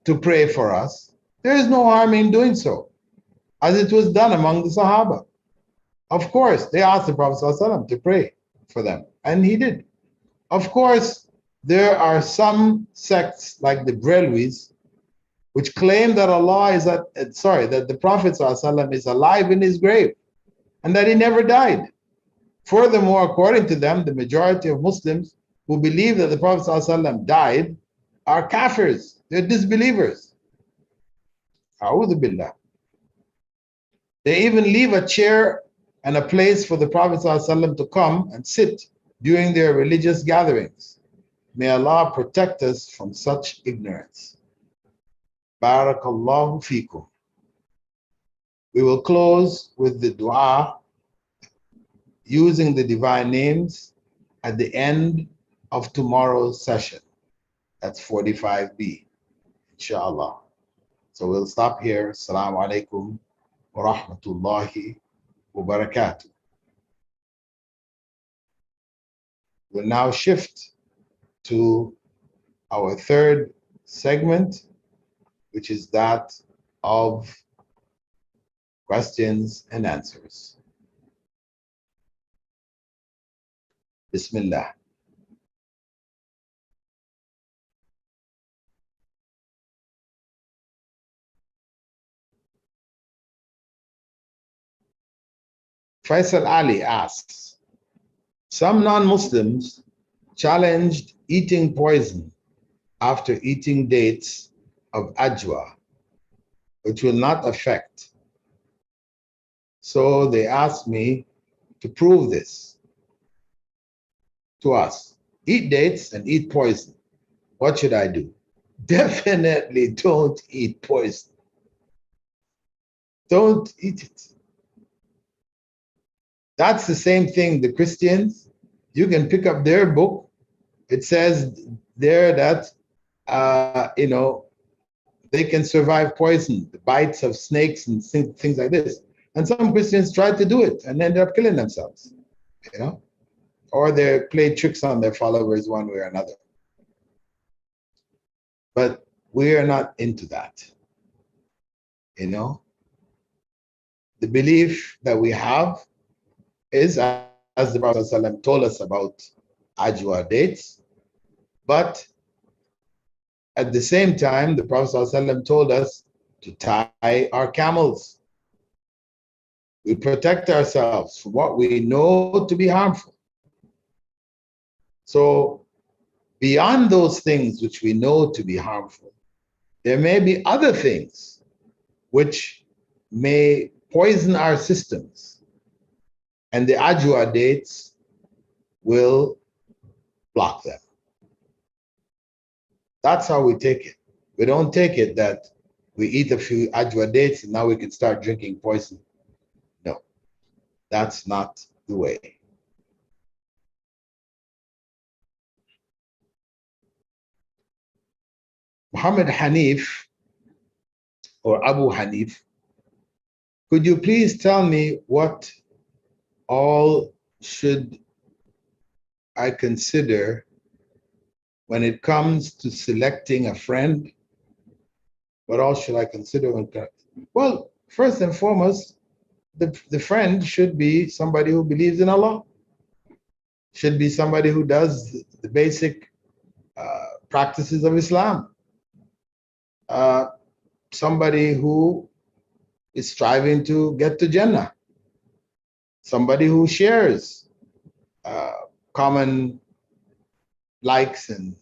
to pray for us, there is no harm in doing so, as it was done among the Sahaba. Of course, they asked the Prophet ﷺ to pray for them, and he did. Of course, there are some sects like the Brelwis, which claim that that the Prophet ﷺ is alive in his grave, and that he never died. Furthermore, according to them, the majority of Muslims who believe that the Prophet ﷺ died are kafirs, they're disbelievers. A'udhu billah. They even leave a chair and a place for the Prophet ﷺ to come and sit during their religious gatherings. May Allah protect us from such ignorance. Barakallahu feekum. We will close with the dua using the divine names at the end of tomorrow's session. That's 45B, inshallah. So we'll stop here. Assalamu alaikum wa rahmatullahi wa barakatuh. We'll now shift to our third segment, which is that of questions and answers. Bismillah. Faisal Ali asks, some non-Muslims challenged eating poison after eating dates of ajwa, which will not affect. So they asked me to prove this to us. Eat dates and eat poison. What should I do? Definitely don't eat poison. Don't eat it. That's the same thing, the Christians, you can pick up their book. It says there that, they can survive poison, the bites of snakes and things like this. And some Christians tried to do it and ended up killing themselves, or they play tricks on their followers one way or another. But we are not into that, The belief that we have is, as the Prophet ﷺ told us about ajwa dates, but At the same time, the Prophet ﷺ told us to tie our camels. We protect ourselves from what we know to be harmful. So beyond those things which we know to be harmful, there may be other things which may poison our systems, and the ajwa dates will block them. That's how we take it. We don't take it that we eat a few ajwa dates and now we can start drinking poison. No, that's not the way. Muhammad Hanif, or Abu Hanif, could you please tell me what all should I consider when it comes to selecting a friend? What all should I consider when? Well, first and foremost, the friend should be somebody who believes in Allah, should be somebody who does the basic practices of Islam, somebody who is striving to get to Jannah, somebody who shares common likes and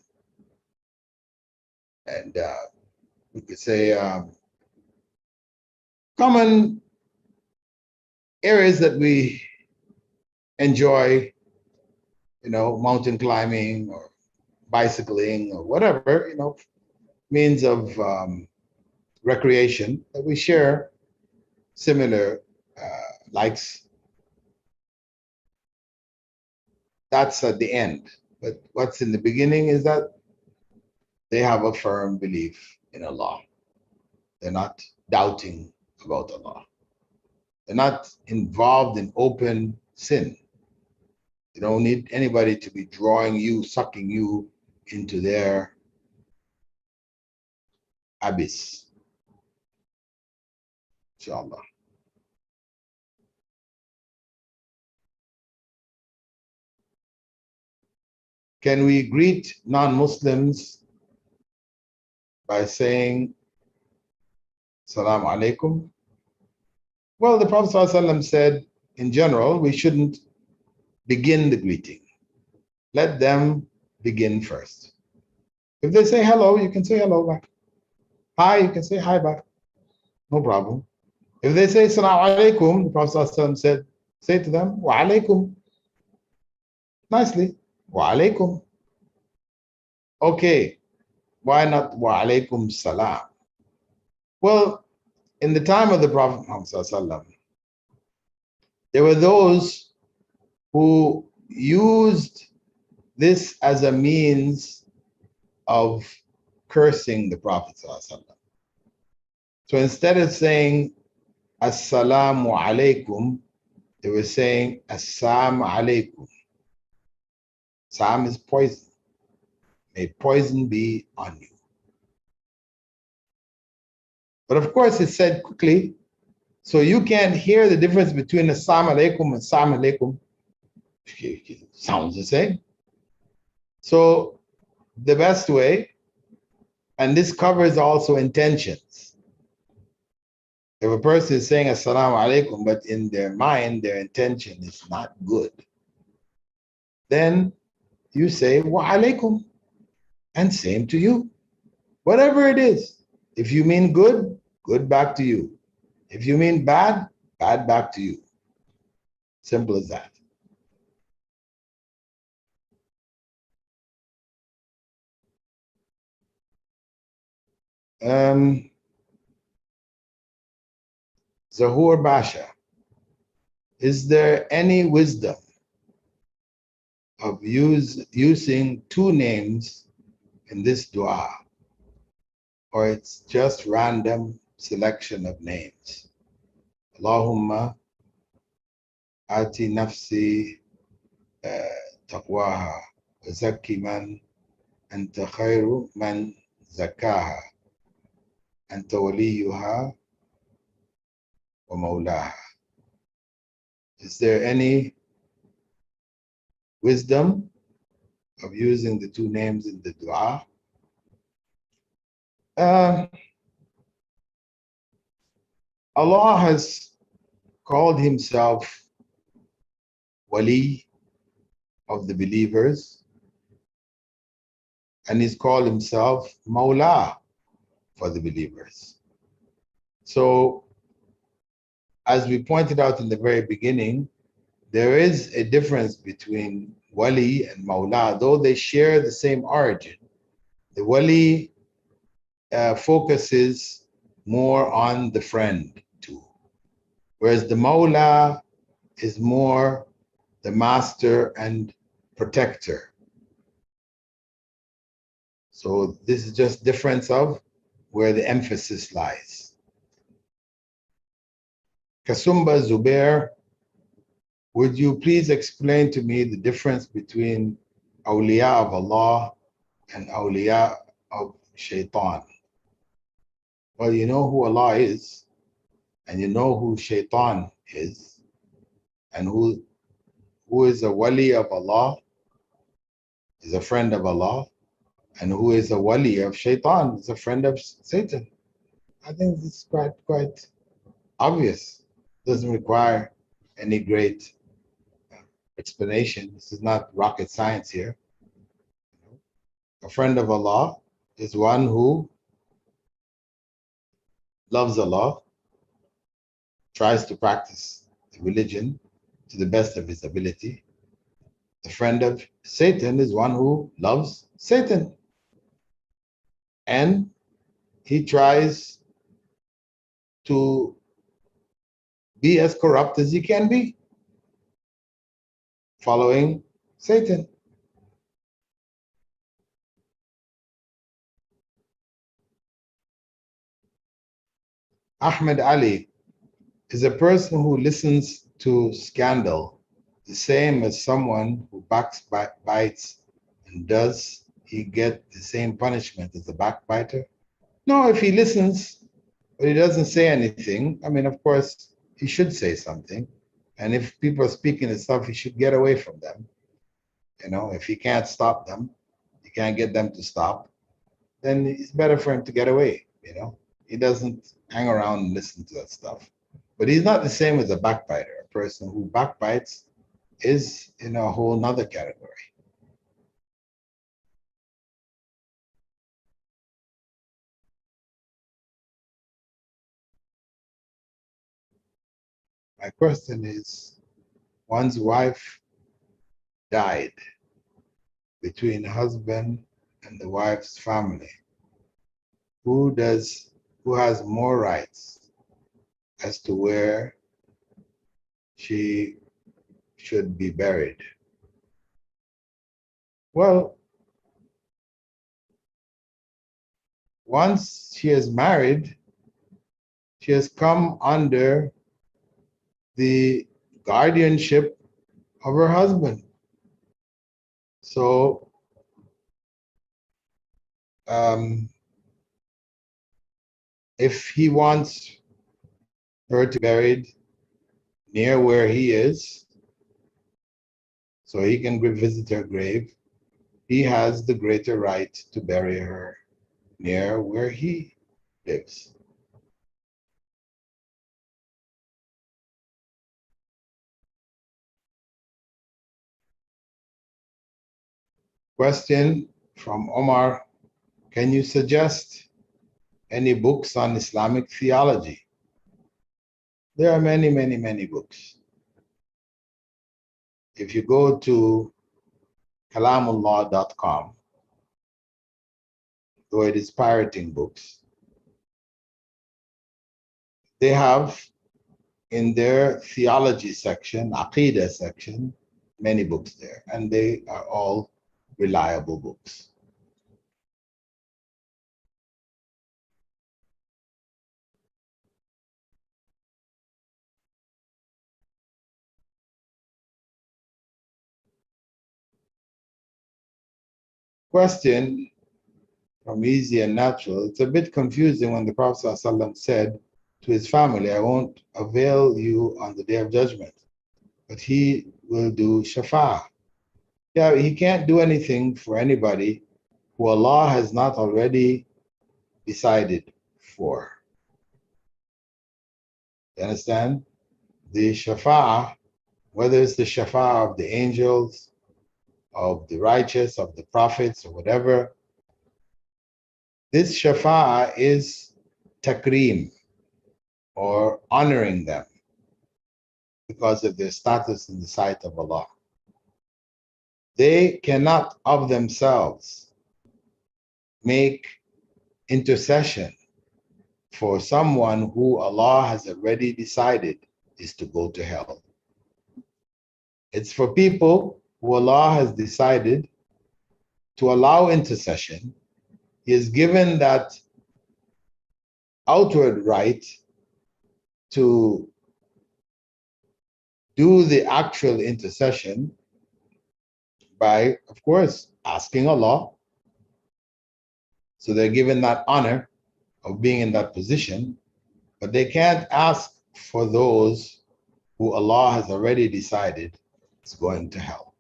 we could say common areas that we enjoy, mountain climbing or bicycling or whatever, means of recreation that we share similar likes. That's at the end. But what's in the beginning is that they have a firm belief in Allah. They're not doubting about Allah. They're not involved in open sin. You don't need anybody to be drawing you, sucking you into their abyss. Inshallah. Can we greet non-Muslims by saying Salaam alaikum? Well, the Prophet ﷺ said, in general, we shouldn't begin the greeting. Let them begin first. If they say hello, you can say hello back. Hi, you can say hi back. No problem. If they say Salaam alaikum, the Prophet ﷺ said, say to them, Wa alaikum. Nicely. Wa alaikum. Okay, why not wa alaikum salam? Well, in the time of the Prophet Muhammad ﷺ, there were those who used this as a means of cursing the Prophet ﷺ. So instead of saying Assalamu alaikum, they were saying Assam alaikum. Sam is poison. May poison be on you. But of course, it's said quickly, so you can't hear the difference between Assam alaikum and Sam alaikum. Sounds the same. So the best way, and this covers also intentions. If a person is saying Assalamu alaikum, but in their mind, their intention is not good, then you say Wa alaikum, and same to you. Whatever it is. If you mean good, good back to you. If you mean bad, bad back to you. Simple as that. Zahur Basha, is there any wisdom of using two names in this dua, or it's just random selection of names? Allahumma ati nafsi taqwaha wa zakki man anta khayru man zakaha anta waliyuha wa mawlaha. Is there any wisdom of using the two names in the dua? Uh, Allah has called himself Wali of the believers, and he's called himself Mawlaa for the believers. So, as we pointed out in the very beginning, there is a difference between Wali and Mawlaa, though they share the same origin. The Wali focuses more on the friend too, whereas the Mawlaa is more the master and protector. So this is just difference of where the emphasis lies. Kasumba Zubair, would you please explain to me the difference between awliya of Allah and awliya of shaitan? Well, you know who Allah is, and you know who shaitan is, and who is a wali of Allah, is a friend of Allah, and who is a wali of shaitan, is a friend of Satan. I think this is quite obvious. Doesn't require any great explanation. This is not rocket science here. A friend of Allah is one who loves Allah, tries to practice the religion to the best of his ability. The friend of Satan is one who loves Satan, and he tries to be as corrupt as he can be, following Satan. Ahmed Ali is a person who listens to scandal the same as someone who backbites, and does he get the same punishment as the backbiter? No, if he listens, but he doesn't say anything, I mean, of course, he should say something. And if people are speaking and stuff, he should get away from them. You know, if he can't stop them, he can't get them to stop, then it's better for him to get away, you know. He doesn't hang around and listen to that stuff. But he's not the same as a backbiter. A person who backbites is in a whole nother category. My question is, one's wife died between husband and the wife's family. Who has more rights as to where she should be buried? Well, once she is married, she has come under the guardianship of her husband. So if he wants her to be buried near where he is, so he can visit her grave, he has the greater right to bury her near where he lives. Question from Omar: can you suggest any books on Islamic theology? There are many books. If you go to kalamullah.com, though it is pirating books, they have in their theology section, Aqidah section, many books there, and they are all reliable books. Question from Easy and Natural: it's a bit confusing when the Prophet ﷺ said to his family, I won't avail you on the day of judgment, but he will do shafa'ah. Yeah, he can't do anything for anybody who Allah has not already decided for. You understand? The shafa'ah, whether it's the shafa'ah of the angels, of the righteous, of the prophets, or whatever, this shafa'ah is takreem, or honoring them because of their status in the sight of Allah. They cannot of themselves make intercession for someone who Allah has already decided is to go to hell. It's for people who Allah has decided to allow intercession. He has given that outward right to do the actual intercession by, of course, asking Allah. So they're given that honor of being in that position, but they can't ask for those who Allah has already decided is going to hell.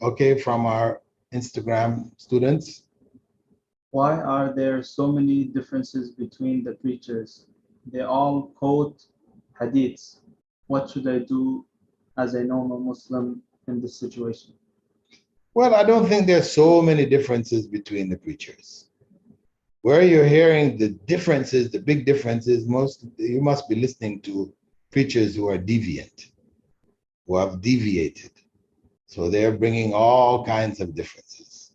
Okay, from our Instagram students. Why are there so many differences between the preachers? They all quote hadiths. What should I do as a normal Muslim in this situation? Well, I don't think there's so many differences between the preachers. Where you're hearing the differences, the big differences, you must be listening to preachers who are deviant, who have deviated. So they're bringing all kinds of differences.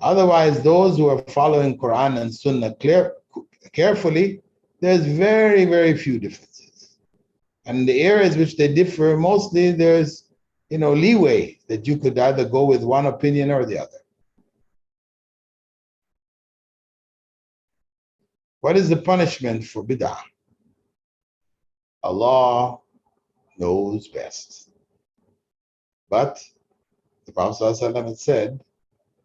Otherwise, those who are following Quran and Sunnah carefully, there's very, very few differences. And the areas which they differ, mostly there's leeway that you could either go with one opinion or the other. What is the punishment for bid'ah? Allah knows best. But the Prophet ﷺ had said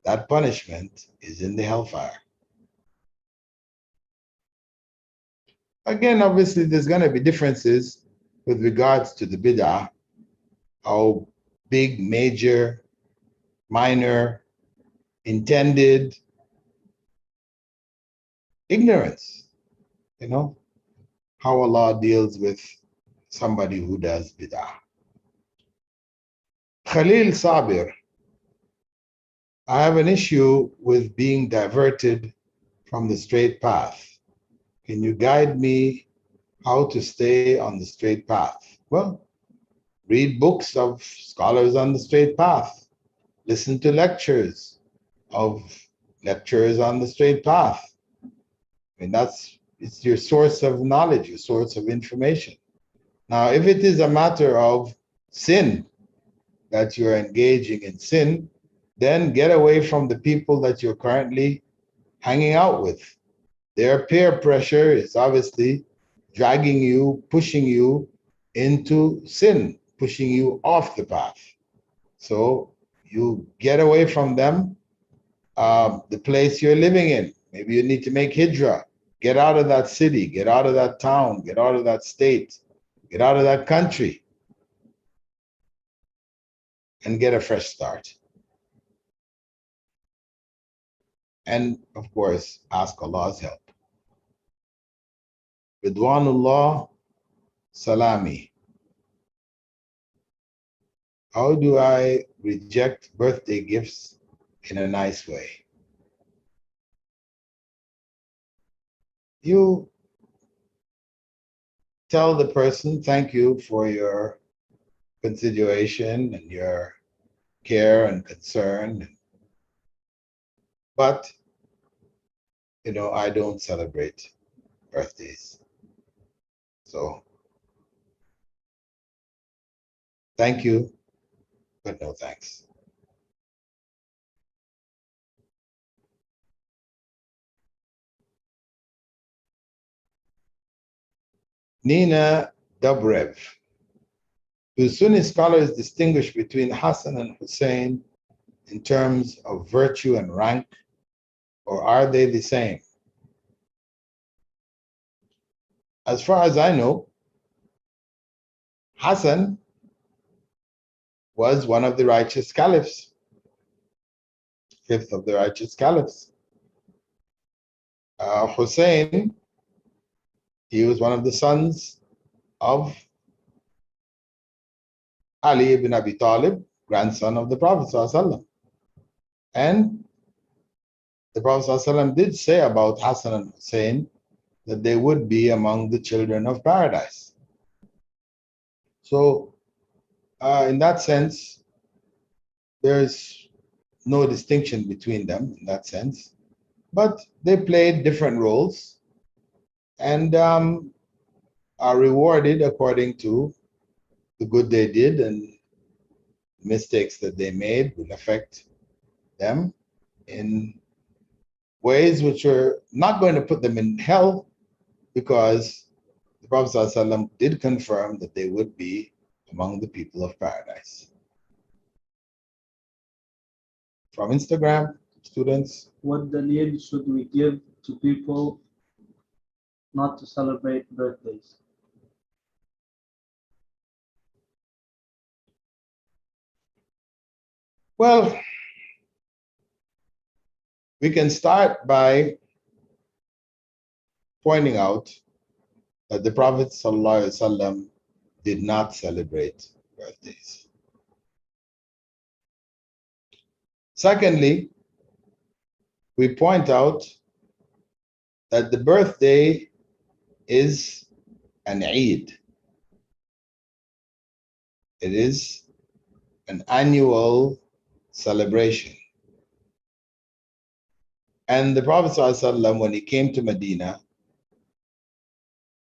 that punishment is in the hellfire. Again, obviously, there's going to be differences with regards to the bid'ah, how big, major, minor, intended, ignorance, how Allah deals with somebody who does bid'ah. Khalil Sabir, I have an issue with being diverted from the straight path. Can you guide me how to stay on the straight path? Well, read books of scholars on the straight path. Listen to lectures of lecturers on the straight path. I mean, it's your source of knowledge, your source of information. Now, if it is a matter of sin, that you're engaging in sin, then get away from the people that you're currently hanging out with. Their peer pressure is obviously dragging you, pushing you into sin, pushing you off the path. So you get away from them, the place you're living in. Maybe you need to make hijrah. Get out of that city, get out of that town, get out of that state, get out of that country, and get a fresh start. And of course, ask Allah's help. Ridwanullah Salami. How do I reject birthday gifts in a nice way? You tell the person, thank you for your consideration and your care and concern. But, I don't celebrate birthdays. So, thank you, but no thanks. Nina Dobrev. Do Sunni scholars distinguish between Hassan and Hussein in terms of virtue and rank, or are they the same? As far as I know, Hassan was one of the righteous caliphs, fifth of the righteous caliphs. Hussein, he was one of the sons of Ali ibn Abi Talib, grandson of the Prophet ﷺ. And the Prophet ﷺ did say about Hassan and Hussein that they would be among the children of paradise. So, in that sense, there's no distinction between them in that sense, but they played different roles and are rewarded according to the good they did, and mistakes that they made will affect them in ways which are not going to put them in hell, because the Prophet ﷺ did confirm that they would be among the people of paradise. From Instagram, students. What dalil should we give to people not to celebrate birthdays? Well, we can start by pointing out that the Prophet ﷺ did not celebrate birthdays. Secondly, we point out that the birthday is an Eid. It is an annual celebration. And the Prophet ﷺ, when he came to Medina,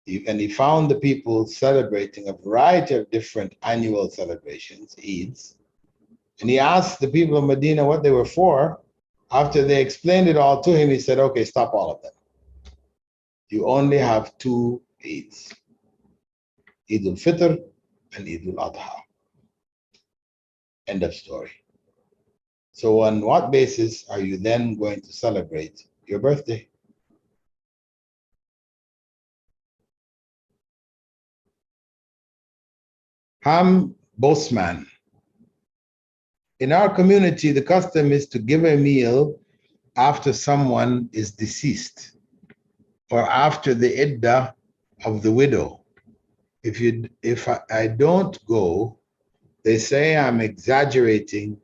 and he found the people celebrating a variety of different annual celebrations, Eids, and he asked the people of Medina what they were for. After they explained it all to him, he said, okay, stop all of them. You only have two Eids, Eid al-Fitr and Eid al-Adha. End of story. So on what basis are you then going to celebrate your birthday? Ham Bosman. In our community, the custom is to give a meal after someone is deceased or after the iddah of the widow. If I don't go, they say I'm exaggerating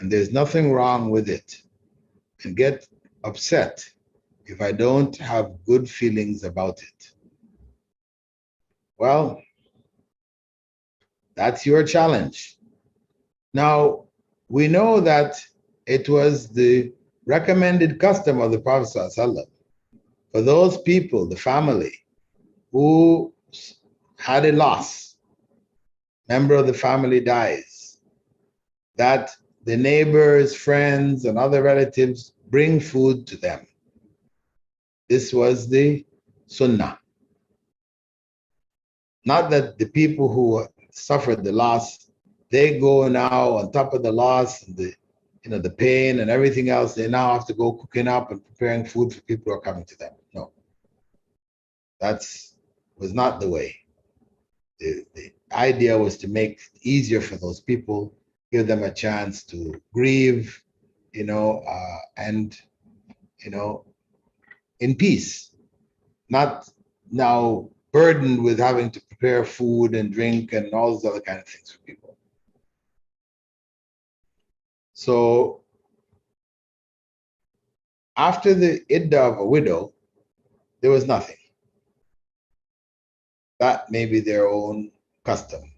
and there's nothing wrong with it, and get upset if I don't have good feelings about it. Well, that's your challenge. Now, we know that it was the recommended custom of the Prophet ﷺ for those people, the family, who had a loss, member of the family dies, that the neighbors, friends, and other relatives bring food to them. This was the sunnah. Not that the people who suffered the loss, they go now on top of the loss and the pain and everything else, they now have to go cooking up and preparing food for people who are coming to them. No, that was not the way. The idea was to make it easier for those people, give them a chance to grieve, and in peace, not now burdened with having to prepare food and drink and all those other kind of things for people. So after the iddah of a widow, there was nothing. That may be their own custom.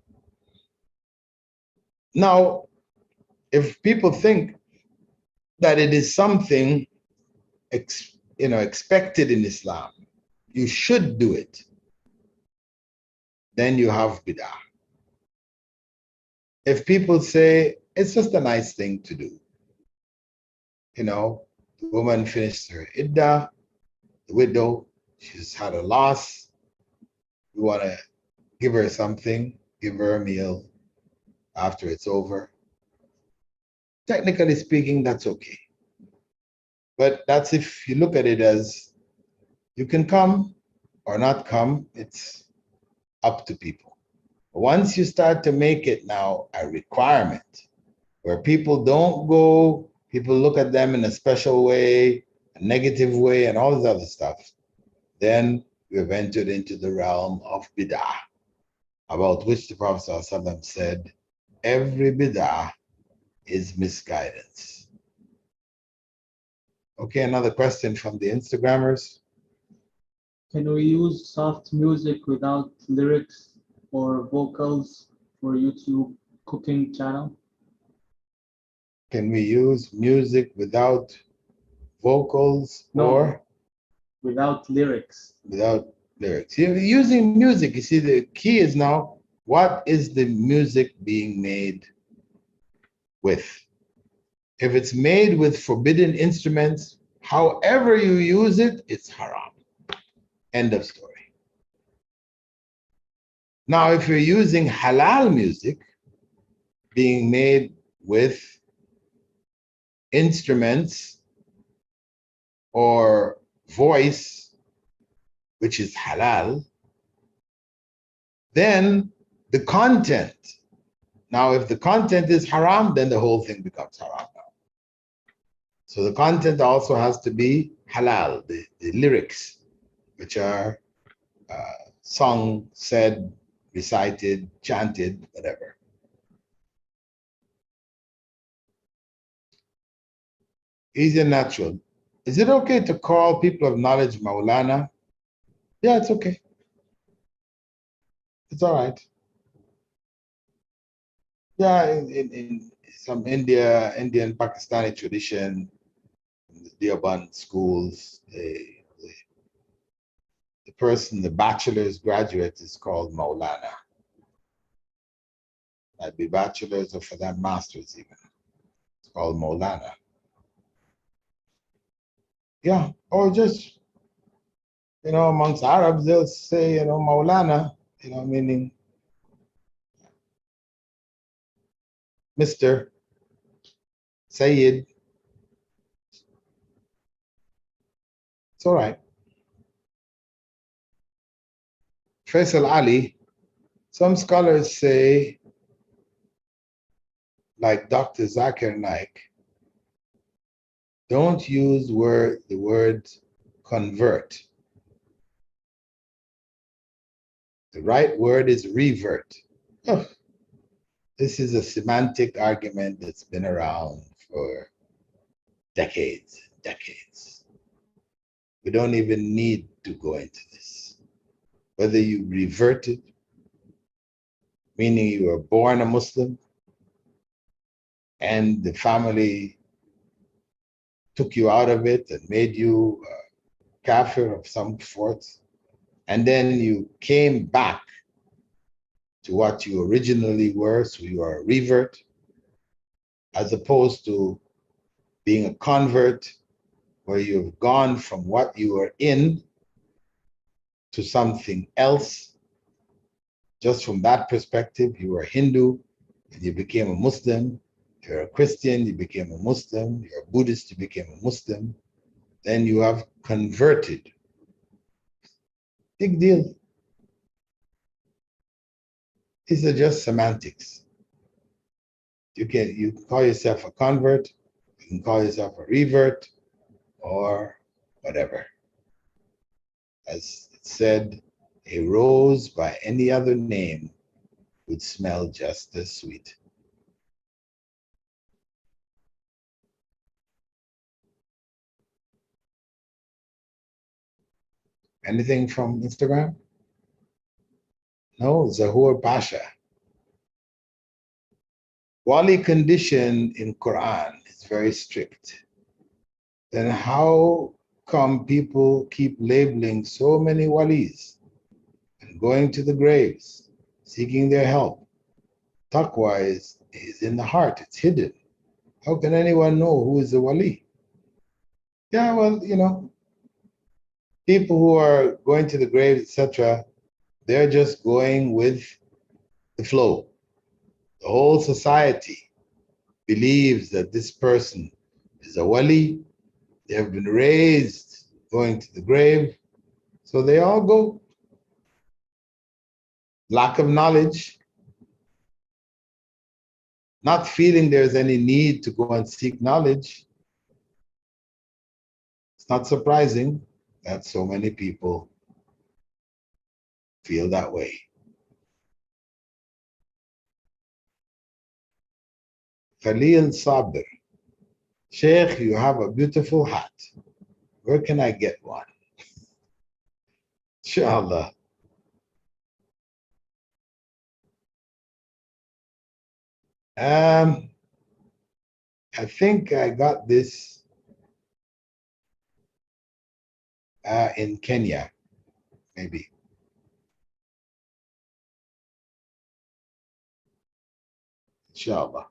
Now, if people think that it is something expected in Islam, you should do it, then you have bid'ah. If people say it's just a nice thing to do, the woman finished her iddah, the widow, she's had a loss, we want to give her something, give her a meal after it's over. Technically speaking, that's okay. But that's if you look at it as you can come or not come, it's up to people. Once you start to make it now a requirement where people don't go, people look at them in a special way, a negative way, and all this other stuff, then we have entered into the realm of bid'ah, about which the Prophet ﷺ said, every bid'ah is misguidance. Okay, another question from the Instagrammers. Can we use soft music without lyrics or vocals for YouTube cooking channel? Can we use music without vocals or without lyrics? Without lyrics. You're using music. You see, the key is now, what is the music being made with? If it's made with forbidden instruments, however you use it, it's haram. End of story. Now, if you're using halal music being made with instruments or voice, which is halal, then the content. Now, if the content is haram, then the whole thing becomes haram now. So the content also has to be halal, the lyrics, which are sung, said, recited, chanted, whatever. Easy and natural. Is it okay to call people of knowledge Maulana? Yeah, it's okay. It's all right. Yeah, in some Indian Pakistani tradition, in the Deoband schools, the person, the bachelor's graduate, is called Maulana. Might be bachelor's, or for that, master's even. It's called Maulana. Yeah, or just, amongst Arabs, they'll say, Maulana, meaning Mr. Sayyid. It's all right. Faisal Ali, some scholars say, like Dr. Zakir Naik, don't use the word convert. The right word is revert. Oh, this is a semantic argument that's been around for decades. We don't even need to go into this. Whether you reverted, meaning you were born a Muslim and the family took you out of it and made you a kafir of some sort, and then you came back to what you originally were, so you are a revert, as opposed to being a convert, where you've gone from what you were in to something else. Just from that perspective, you were a Hindu and you became a Muslim. You're a Christian, you became a Muslim. You're a Buddhist, you became a Muslim. Then you have converted. Big deal. These are just semantics. You can call yourself a convert, you can call yourself a revert, or whatever. As it said, a rose by any other name would smell just as sweet. Anything from Instagram? No, Zahur Pasha. Wali condition in Quran is very strict. Then how come people keep labeling so many walis and going to the graves, seeking their help? Taqwa is in the heart, it's hidden. How can anyone know who is a wali? Yeah, well, people who are going to the graves, etc., they're just going with the flow. The whole society believes that this person is a wali. They have been raised going to the grave, so they all go. Lack of knowledge, not feeling there's any need to go and seek knowledge. It's not surprising that so many people feel that way. Khalil Sabir, Sheikh, you have a beautiful hat. Where can I get one? Inshallah. I think I got this in Kenya, maybe. Inshallah.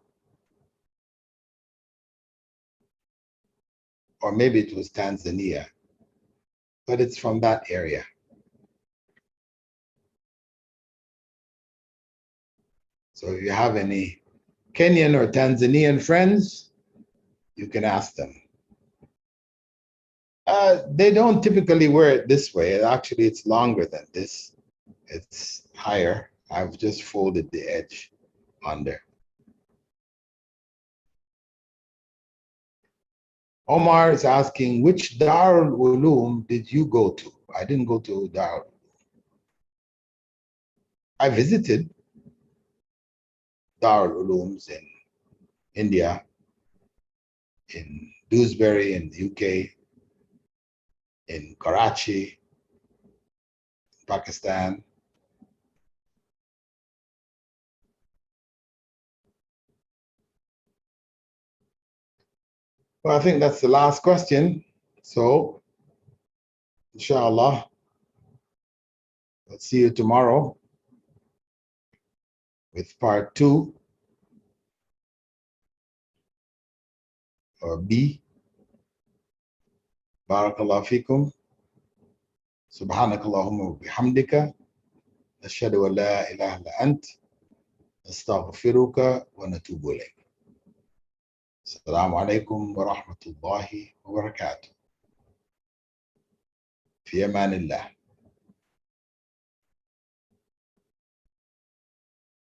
Or maybe it was Tanzania, but it's from that area. So if you have any Kenyan or Tanzanian friends, you can ask them. They don't typically wear it this way. Actually, it's longer than this. It's higher. I've just folded the edge under. Omar is asking, which Darul Uloom did you go to? I didn't go to Darul. I visited Darul Ulooms in India, in Dewsbury in the UK, in Karachi, Pakistan. Well, I think that's the last question. So, inshallah, let's see you tomorrow with part 2 or B. Barakallahu fikum. Subhanakallahumma wa bihamdika. Nashhadu an la ilaha illa ant. Nastaghfiruka wa natubu ilayk. Assalamu alaikum wa rahmatullahi wa barakatuh. Fi amanillah.